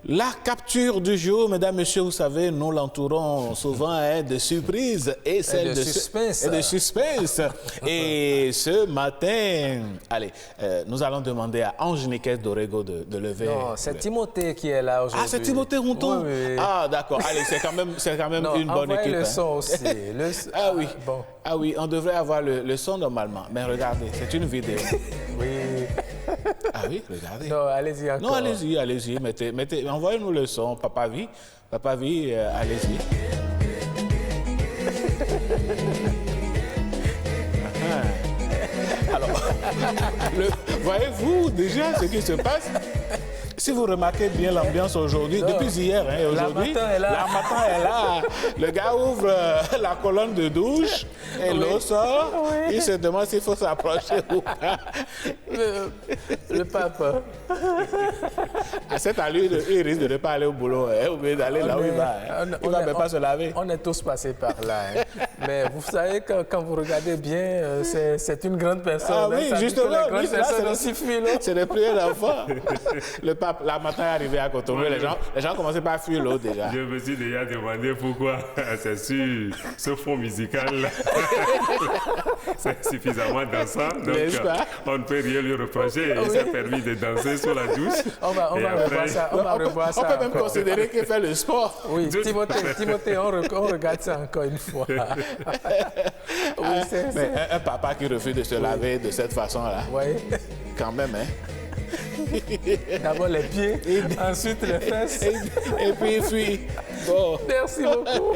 La capture du jour, mesdames, messieurs, vous savez, nous l'entourons souvent de surprises et celle de suspense. Et de suspense. Et ce matin, allez, nous allons demander à Ange Niquet d'Orego de lever. Non, c'est Timothée qui est là aujourd'hui. Ah, c'est Timothée Routon? Oui, oui. Ah, d'accord. Allez, c'est quand même non, une bonne équipe. le son aussi. Ah oui. Bon. Ah oui, on devrait avoir le son normalement. Mais regardez, c'est une vidéo. Oui. Ah oui, regardez. Non, allez-y encore. Non, allez-y. Mettez, envoyez-nous le son, Papa V. Papa V, allez-y. Alors, voyez-vous déjà ce qui se passe? Si vous remarquez bien l'ambiance aujourd'hui, depuis hier et aujourd'hui, la matin est là. Le gars ouvre la colonne de douche et l'eau sort. Il se demande s'il faut s'approcher ou pas. Le pape. À cette allure, il risque de ne pas aller au boulot, ou bien d'aller là où il va. Il ne va même pas se laver. On est tous passés par là. Mais vous savez que quand vous regardez bien, c'est une grande personne. Ah oui, justement. Oui, c'est le prières d'enfant. Le pape, la matin est arrivé à Cotonou, les gens commençaient pas à fuir l'eau déjà. Je me suis déjà demandé pourquoi c'est sur ce fond musical-là. C'est suffisamment dansant, donc on ne peut rien lui reprocher. Il s'est permis de danser sous la douche. On va revoir ça. On peut même considérer qu'il fait le sport. Oui, Timothée, on regarde ça encore une fois. Oui, mais un papa qui refuse de se laver de cette façon-là, quand même, hein. D'abord les pieds, ensuite les fesses. Et puis il fuit. Bon. Merci beaucoup.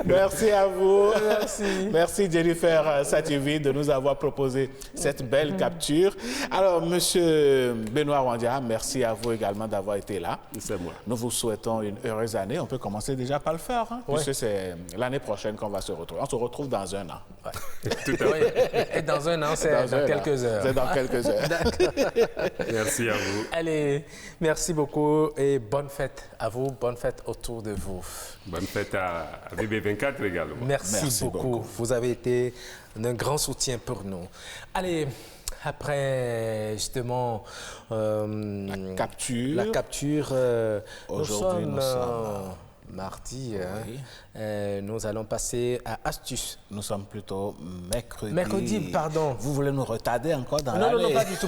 Merci à vous. Merci. Merci Jennifer Sativi de nous avoir proposé cette belle capture. Alors, monsieur Benoît Wandia, merci à vous également d'avoir été là. C'est moi. Nous vous souhaitons une heureuse année. On peut commencer déjà par le faire, puisque c'est l'année prochaine qu'on va se retrouver. On se retrouve dans un an. Tout à fait. Et dans un an, c'est dans quelques heures. C'est dans quelques heures. Merci à vous. Allez, merci beaucoup et bonne fête à vous, bonne fête autour de vous. Bonne fête à VB24 également. Merci beaucoup. Vous avez été un grand soutien pour nous. Allez, après justement la capture, aujourd'hui nous sommes mardi, nous allons passer à Astuce. Nous sommes plutôt mercredi. Mercredi, pardon. Vous voulez nous retarder encore dans l'année? Non, pas du tout.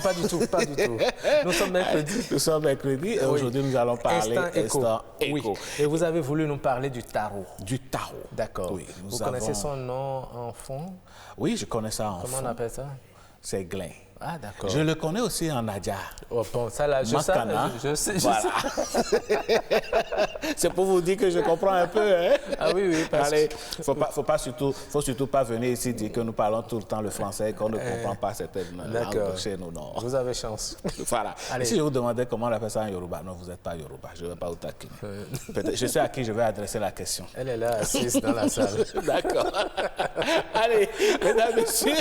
Nous sommes mercredi. Nous sommes mercredi et aujourd'hui nous allons parler Instant Écho. Oui. Et vous avez voulu nous parler du tarot. Du tarot. D'accord. Oui, vous connaissez son nom en fond? Oui, je connais ça en fond. Comment on appelle ça? C'est Glen. Ah, d'accord. Je le connais aussi en Nadia. Oh, bon, ça là, je sais. Voilà. C'est pour vous dire que je comprends un peu. Hein? Ah oui, parce Allez, faut surtout pas venir ici dire que nous parlons tout le temps le français, qu'on ne comprend pas certaines langues chez nous. Non. Vous avez chance. Voilà. Allez. Si je vous demandais comment on appelle ça en Yoruba, non, vous n'êtes pas Yoruba. Je ne vais pas vous taquiner. Je sais à qui je vais adresser la question. Elle est là, assise dans la salle. D'accord. Allez, mesdames, messieurs.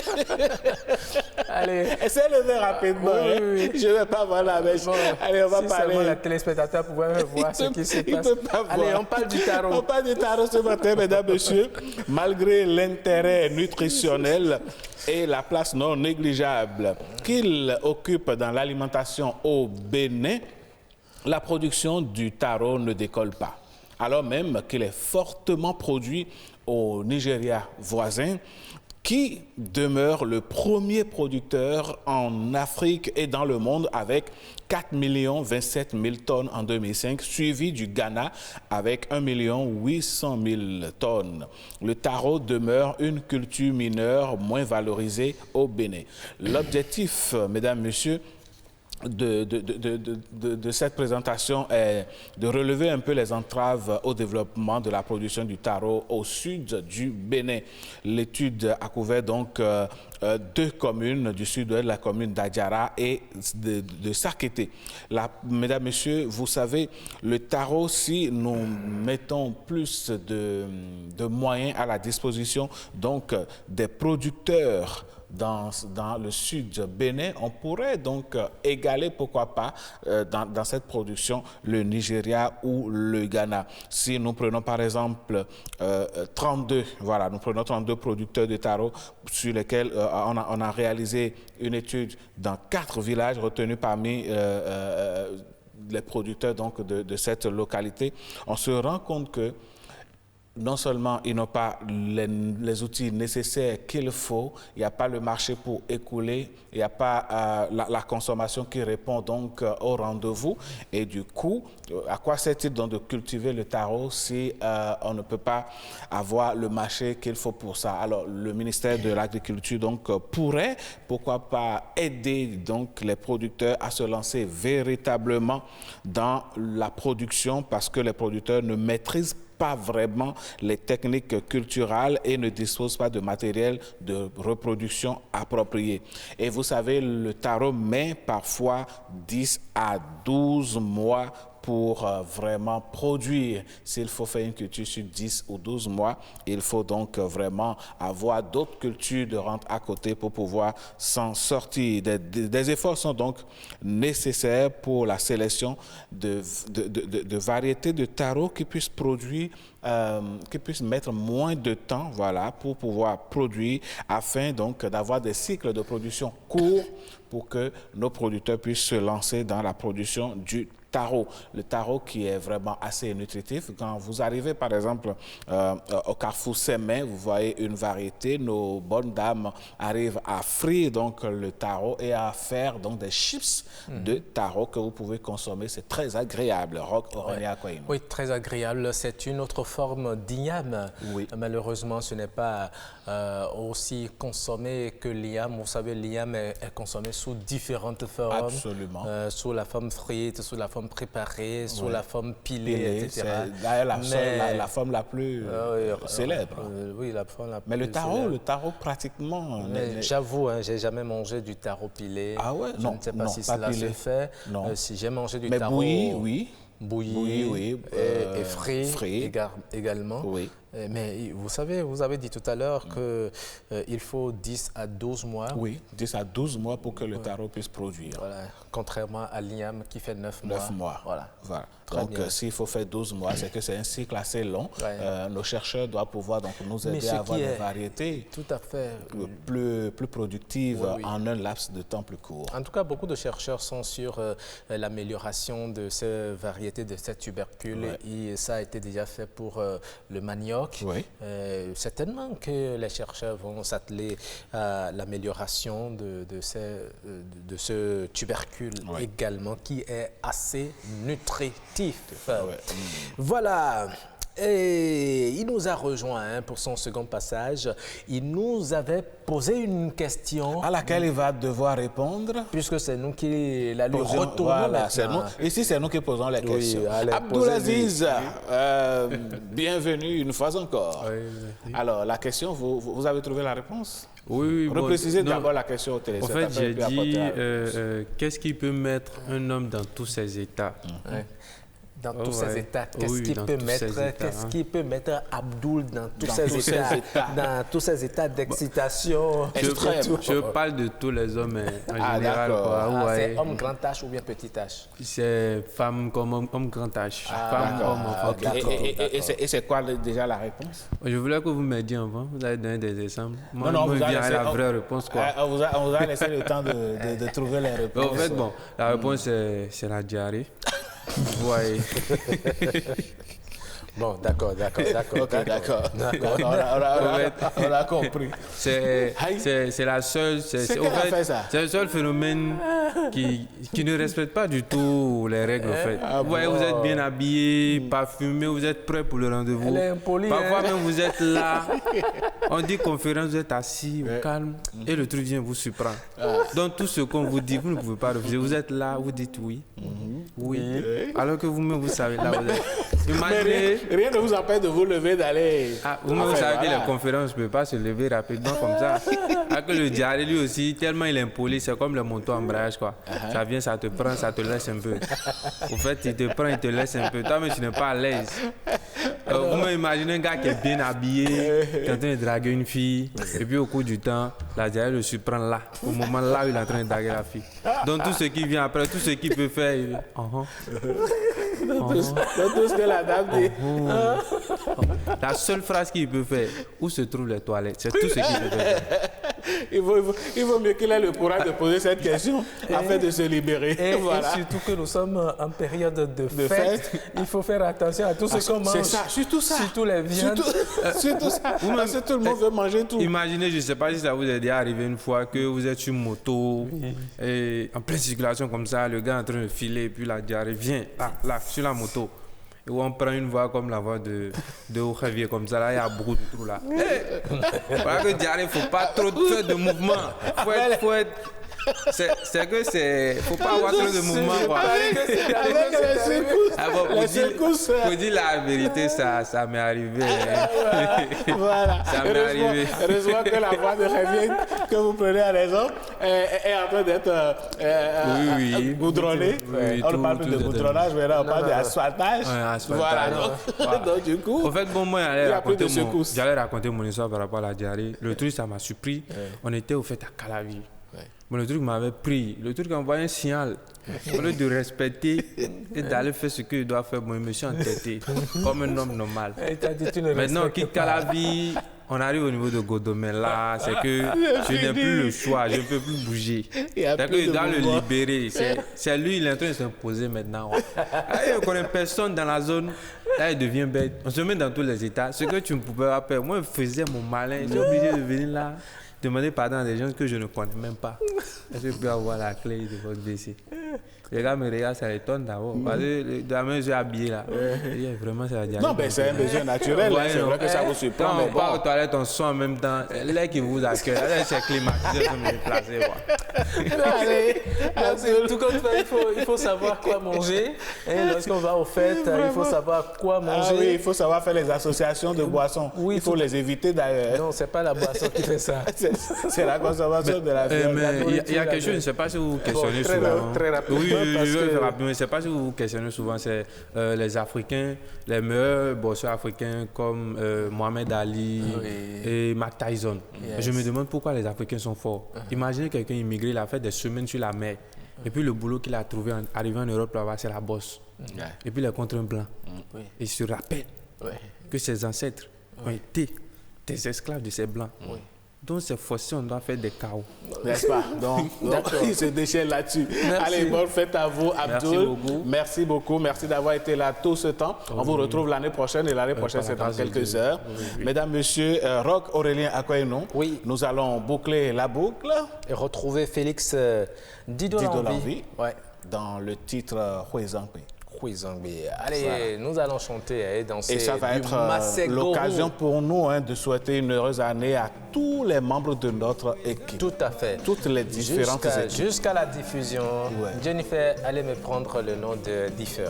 Allez. Essayez de le faire rapidement. Oui. Je ne vais pas voir la mèche. Allez, on va parler. Seulement les téléspectateurs pouvaient voir ce qui se passe. Allez, on parle du tarot. On parle du tarot ce matin, mesdames, messieurs. Malgré l'intérêt nutritionnel et la place non négligeable qu'il occupe dans l'alimentation au Bénin, la production du tarot ne décolle pas. Alors même qu'il est fortement produit au Nigeria voisin, qui demeure le premier producteur en Afrique et dans le monde avec 4 027 000 tonnes en 2005, suivi du Ghana avec 1 800 000 tonnes. Le tarot demeure une culture mineure moins valorisée au Bénin. L'objectif, mesdames, messieurs, de cette présentation est de relever un peu les entraves au développement de la production du tarot au sud du Bénin. L'étude a couvert donc 2 communes du sud-ouest, la commune d'Adjara et de Sakété. Mesdames, Messieurs, vous savez, le tarot, si nous mettons plus de moyens à la disposition donc des producteurs dans le sud Bénin, on pourrait donc égaler, pourquoi pas, dans cette production, le Nigeria ou le Ghana. Si nous prenons par exemple 32 producteurs de tarot sur lesquels on a réalisé une étude dans 4 villages retenus parmi les producteurs donc, de cette localité, on se rend compte que non seulement ils n'ont pas les outils nécessaires qu'il faut, il n'y a pas le marché pour écouler, il n'y a pas la consommation qui répond donc au rendez-vous. Et du coup, à quoi sert-il donc de cultiver le taro si on ne peut pas avoir le marché qu'il faut pour ça? Alors, le ministère de l'Agriculture donc pourrait, pourquoi pas, aider donc les producteurs à se lancer véritablement dans la production parce que les producteurs ne maîtrisent pas vraiment les techniques culturales et ne disposent pas de matériel de reproduction approprié. Et vous savez, le taro met parfois 10 à 12 mois pour vraiment produire. S'il faut faire une culture sur 10 ou 12 mois, il faut donc vraiment avoir d'autres cultures de rente à côté pour pouvoir s'en sortir. Des efforts sont donc nécessaires pour la sélection de variétés de taro qui puissent produire, qui puissent mettre moins de temps, voilà, pour pouvoir produire, afin donc d'avoir des cycles de production courts pour que nos producteurs puissent se lancer dans la production du taro. Le taro qui est vraiment assez nutritif. Quand vous arrivez par exemple au carrefour Sémin, vous voyez une variété, nos bonnes dames arrivent à frire donc le taro et à faire donc des chips de taro que vous pouvez consommer. C'est très agréable. Oui, très agréable. C'est une autre forme d'igname. Oui. Malheureusement, ce n'est pas aussi consommé que l'igname. Vous savez, l'igname est consommé sous différentes formes. Absolument. Sous la forme frite, sous la forme préparée, sous la forme pilée, etc. C'est d'ailleurs la forme la plus célèbre. Oui, la forme la plus Mais le célèbre. taro pratiquement... J'avoue, je n'ai jamais mangé du taro pilé. Ah ouais? Je Non, ne sais pas non, si pas cela pilé. se fait. Non. Si j'ai mangé du Mais taro... bouilli, oui. Bouilli, et frit, également. Oui. Mais vous savez, vous avez dit tout à l'heure qu'il faut 10 à 12 mois. Oui, 10 à 12 mois pour que le taro puisse produire. Voilà. Contrairement à l'igname qui fait 9 mois. 9 mois. Voilà. Donc, s'il faut faire 12 mois, c'est que c'est un cycle assez long. Nos chercheurs doivent pouvoir donc, nous aider à avoir des variétés tout à fait plus productives en un laps de temps plus court. En tout cas, beaucoup de chercheurs sont sur l'amélioration de ces variétés, de ces tubercules. Et ça a été déjà fait pour le manioc. Certainement que les chercheurs vont s'atteler à l'amélioration de ce tubercule également, qui est assez nutritif. Voilà. Et il nous a rejoint pour son second passage. Il nous avait posé une question à laquelle il va devoir répondre. Puisque c'est nous qui la lui retournons. Voilà, ici, c'est nous qui posons les questions. Abdoulaziz, bienvenue une fois encore. Alors, la question, vous avez trouvé la réponse? Oui. Reprécisez d'abord la question au téléphone. En fait, j'ai dit qu'est-ce qui peut mettre un homme dans tous ses états? Dans tous ces états, qu'est-ce qui peut mettre Abdoul dans tous ces états, dans tous ces états d'excitation extrême? Je parle de tous les hommes en général. C'est homme grand H ou bien petit H? C'est femme comme homme grand H. Femme, homme, enfant. Et c'est quoi déjà la réponse? Je voulais que vous m'aidiez avant. Vous avez donné des exemples. Moi, je me viens à la vraie réponse. On vous a laissé le temps de trouver les réponses. En fait, la réponse, c'est la diarrhée. Ouais. Bon, d'accord. On a compris. C'est la seule. C'est le seul phénomène qui ne respecte pas du tout les règles, en fait. Vous êtes bien habillé, parfumé, vous êtes prêt pour le rendez-vous. Parfois même, vous êtes là. On dit conférence, vous êtes assis, au calme, et le truc vient vous surprendre. Donc, tout ce qu'on vous dit, vous ne pouvez pas refuser. Vous êtes là, vous dites oui. Oui. Alors que vous-même, vous savez là, vous êtes. Imaginez. Rien ne vous empêche de vous lever, d'aller. Vous-même, vous savez que les conférences ne peuvent pas se lever rapidement comme ça. Alors que le diarrhée, lui aussi, tellement il est impoli, c'est comme le moto embrayage, quoi. Ça vient, ça te prend, ça te laisse un peu. Au fait, il te prend, il te laisse un peu. Toi, mais tu n'es pas à l'aise. Vous imaginez un gars qui est bien habillé, qui est en train de draguer une fille, et puis au cours du temps, la diarrhée le surprend là, au moment là où il est en train de draguer la fille. Donc tout ce qui vient après, tout ce qu'il peut faire, il dit tout ce que la dame dit. La seule phrase qu'il peut faire, où se trouvent les toilettes, c'est tout ce qu'il peut faire. il vaut mieux qu'il ait le courage de poser cette question afin de se libérer. Et voilà. surtout que nous sommes en période de fête. Il faut faire attention à tout ce qu'on mange. C'est ça, surtout ça. Surtout les viandes. Surtout ça. Parce que tout le monde veut manger tout. Imaginez, je ne sais pas si ça vous est déjà arrivé une fois que vous êtes sur une moto et en pleine circulation comme ça, le gars est en train de filer et puis la diarrhée vient là, sur la moto. Et où on prend une voie comme la voie de Javier comme ça, là, il y a beaucoup de trous là. Voilà que diarrhée, il ne faut pas trop faire de mouvement. Faut être faut pas avoir trop de mouvement. Avec les secousses. Faut dire la vérité, ça m'est arrivé. Voilà. Ça m'est arrivé. Heureusement que la voix de Javier que vous prenez à raison est en train d'être goudronnée. On ne parle plus de goudronnage, mais là on parle d'asphaltage. Voilà. Donc du coup, en fait, bon, moi, j'allais raconter mon histoire par rapport à la diarrhée. Le truc, ça m'a surpris. On était au fait à Calavi. Bon, le truc m'avait pris. Le truc envoyait un signal. Au lieu de respecter et d'aller faire ce qu'il doit faire, bon, je me suis entêté comme un homme normal. Maintenant, quitte Calavi, on arrive au niveau de Godomé. Là, c'est que je n'ai plus le choix, je ne peux plus bouger. C'est que je dois le libérer. C'est lui, il est en train de s'imposer maintenant. Il ne connaît personne dans la zone. Là, il devient bête. On se met dans tous les états. Ce que tu ne pouvais pas faire, moi, je faisais mon malin. J'ai obligé de venir là. Demander pardon à des gens que je ne connais même pas. Est-ce que je peux avoir la clé de votre DC? Les gars me regardent, ça étonne d'abord. Parce que de la main, je suis habillé là. Vraiment, ça va dire. Non, mais c'est un besoin naturel. C'est vrai que ça vous surprend. Quand on part aux toilettes, on sent en même temps. L'air qui vous accueille, c'est climatisé, je me déplacer. Tout comme ça, il faut savoir quoi manger. Et lorsqu'on va aux fêtes, il faut savoir quoi manger. Ah oui, il faut savoir faire les associations de boissons. Oui, il faut les éviter d'ailleurs. Non, c'est pas la boisson qui fait ça. C'est la consommation de la viande. Il y a quelque chose, je ne sais pas si vous vous questionnez souvent. Très rapidement. Oui, je vais faire rapidement. Je ne sais pas si vous vous questionnez souvent. C'est les Africains, les meilleurs boxeurs africains comme Mohamed Ali et Mike Tyson. Je me demande pourquoi les Africains sont forts. Imaginez quelqu'un immigré, il a fait des semaines sur la mer. Et puis le boulot qu'il a trouvé arrivé en Europe, là-bas, c'est la bosse. Et puis il est contre un blanc. Et il se rappelle que ses ancêtres ont été des esclaves de ces blancs. Donc c'est forcé, on doit faire des chaos. N'est-ce pas? Donc il se déchaîne là-dessus. Allez, bonne fête à vous, Abdoul. Merci beaucoup. Merci d'avoir été là tout ce temps. On vous retrouve l'année prochaine et l'année prochaine, c'est dans quelques heures. Mesdames, Messieurs, Roch Aurélien Akwaenou, nous allons boucler la boucle. Et retrouver Félix Dido-Lanvi dans le titre Huezangbe. Allez, nous allons chanter et danser. Et ça va être l'occasion pour nous de souhaiter une heureuse année à tous les membres de notre équipe. Tout à fait. Toutes les différentes équipes. Jusqu'à la diffusion. Jennifer, allez me prendre le nom de Differ.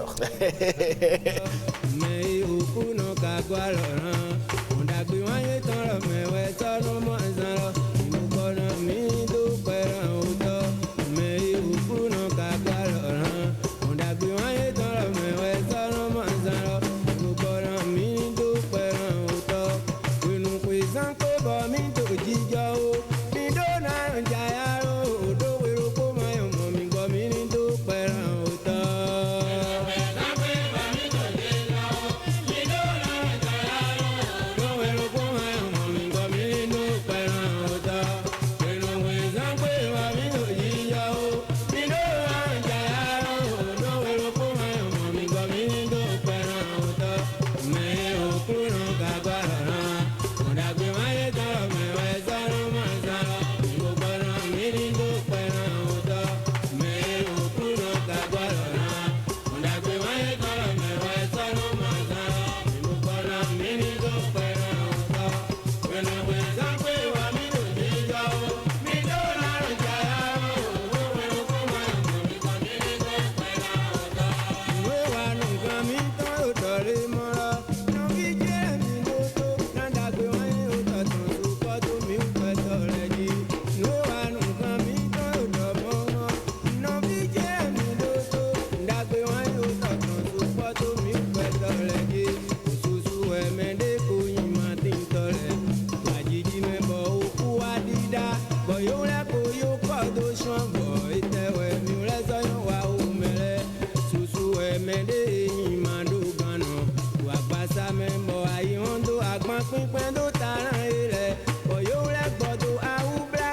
Pípẹ́ tó tara ilẹ̀, bọ̀ yóò lẹ́gbọ̀ọ́ tó àwùbá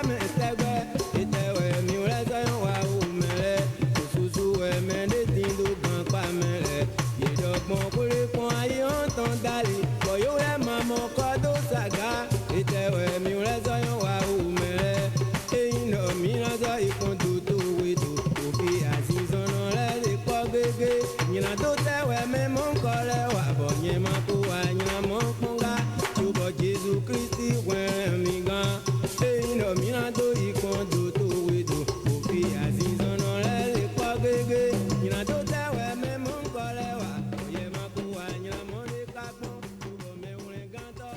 nyina do te we me mon kole wa bo nyema ko wa nyina mo konga chubo Jesu Christi we mi gan e no mina do ikon do to we do obi azizono le kwa gege nyina do te we me mon kole wa bo nyema ko wa nyina mo le ka bon chubo me we gan to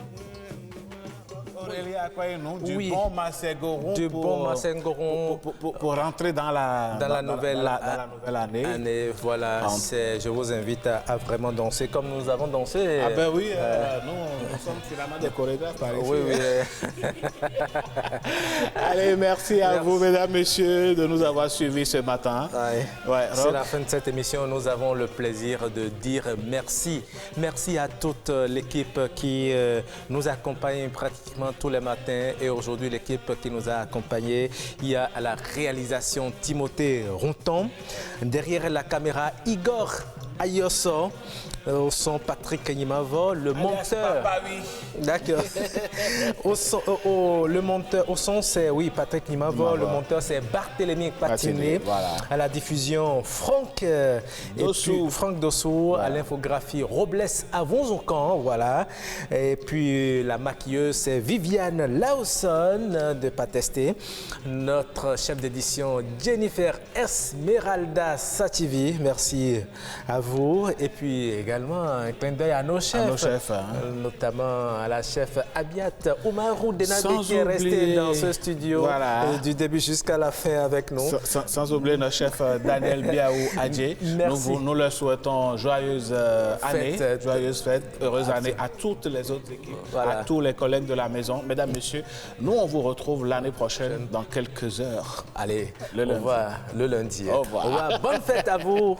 Aurélie Akwaïnou, du Oui. bon Masségoron Du bon Masségoron pour rentrer dans la nouvelle année. Voilà, je vous invite à vraiment danser comme nous avons dansé. Ah ben oui, nous sommes finalement des chorégraphes par ici. Oui, oui. Allez, merci à vous, mesdames, messieurs, de nous avoir suivis ce matin. Ouais, C'est Rob. la fin de cette émission. Nous avons le plaisir de dire merci. Merci à toute l'équipe qui nous accompagne pratiquement tous les matins. Et aujourd'hui, l'équipe qui nous a accompagnés, il y a à la réalisation Timothée Ronton. Derrière la caméra, Igor Ayoso. Au son, Patrick Nimavo, le monteur. Papa, oui. D'accord. Au son, c'est Patrick Nimavo. Le monteur, c'est Barthélémy Patiné. Voilà. À la diffusion, Franck Dossou. À l'infographie, Robles Avonzoucan. Voilà. Et puis la maquilleuse, c'est Viviane Lawson de Patesté. Notre chef d'édition, Jennifer Esmeralda Sativi. Merci à vous. Et puis également, un clin d'œil à nos chefs. Notamment à la chef Abiat Oumarou Denabé qui est restée dans ce studio du début jusqu'à la fin avec nous. Sans oublier notre chef Daniel Biaou Adjé. Nous leur souhaitons joyeuse année, joyeuse fête, heureuse année à toutes les autres équipes, à tous les collègues de la maison. Mesdames, messieurs, nous on vous retrouve l'année prochaine dans quelques heures. Allez, le lundi. Au revoir le lundi. Au revoir. Bonne fête à vous.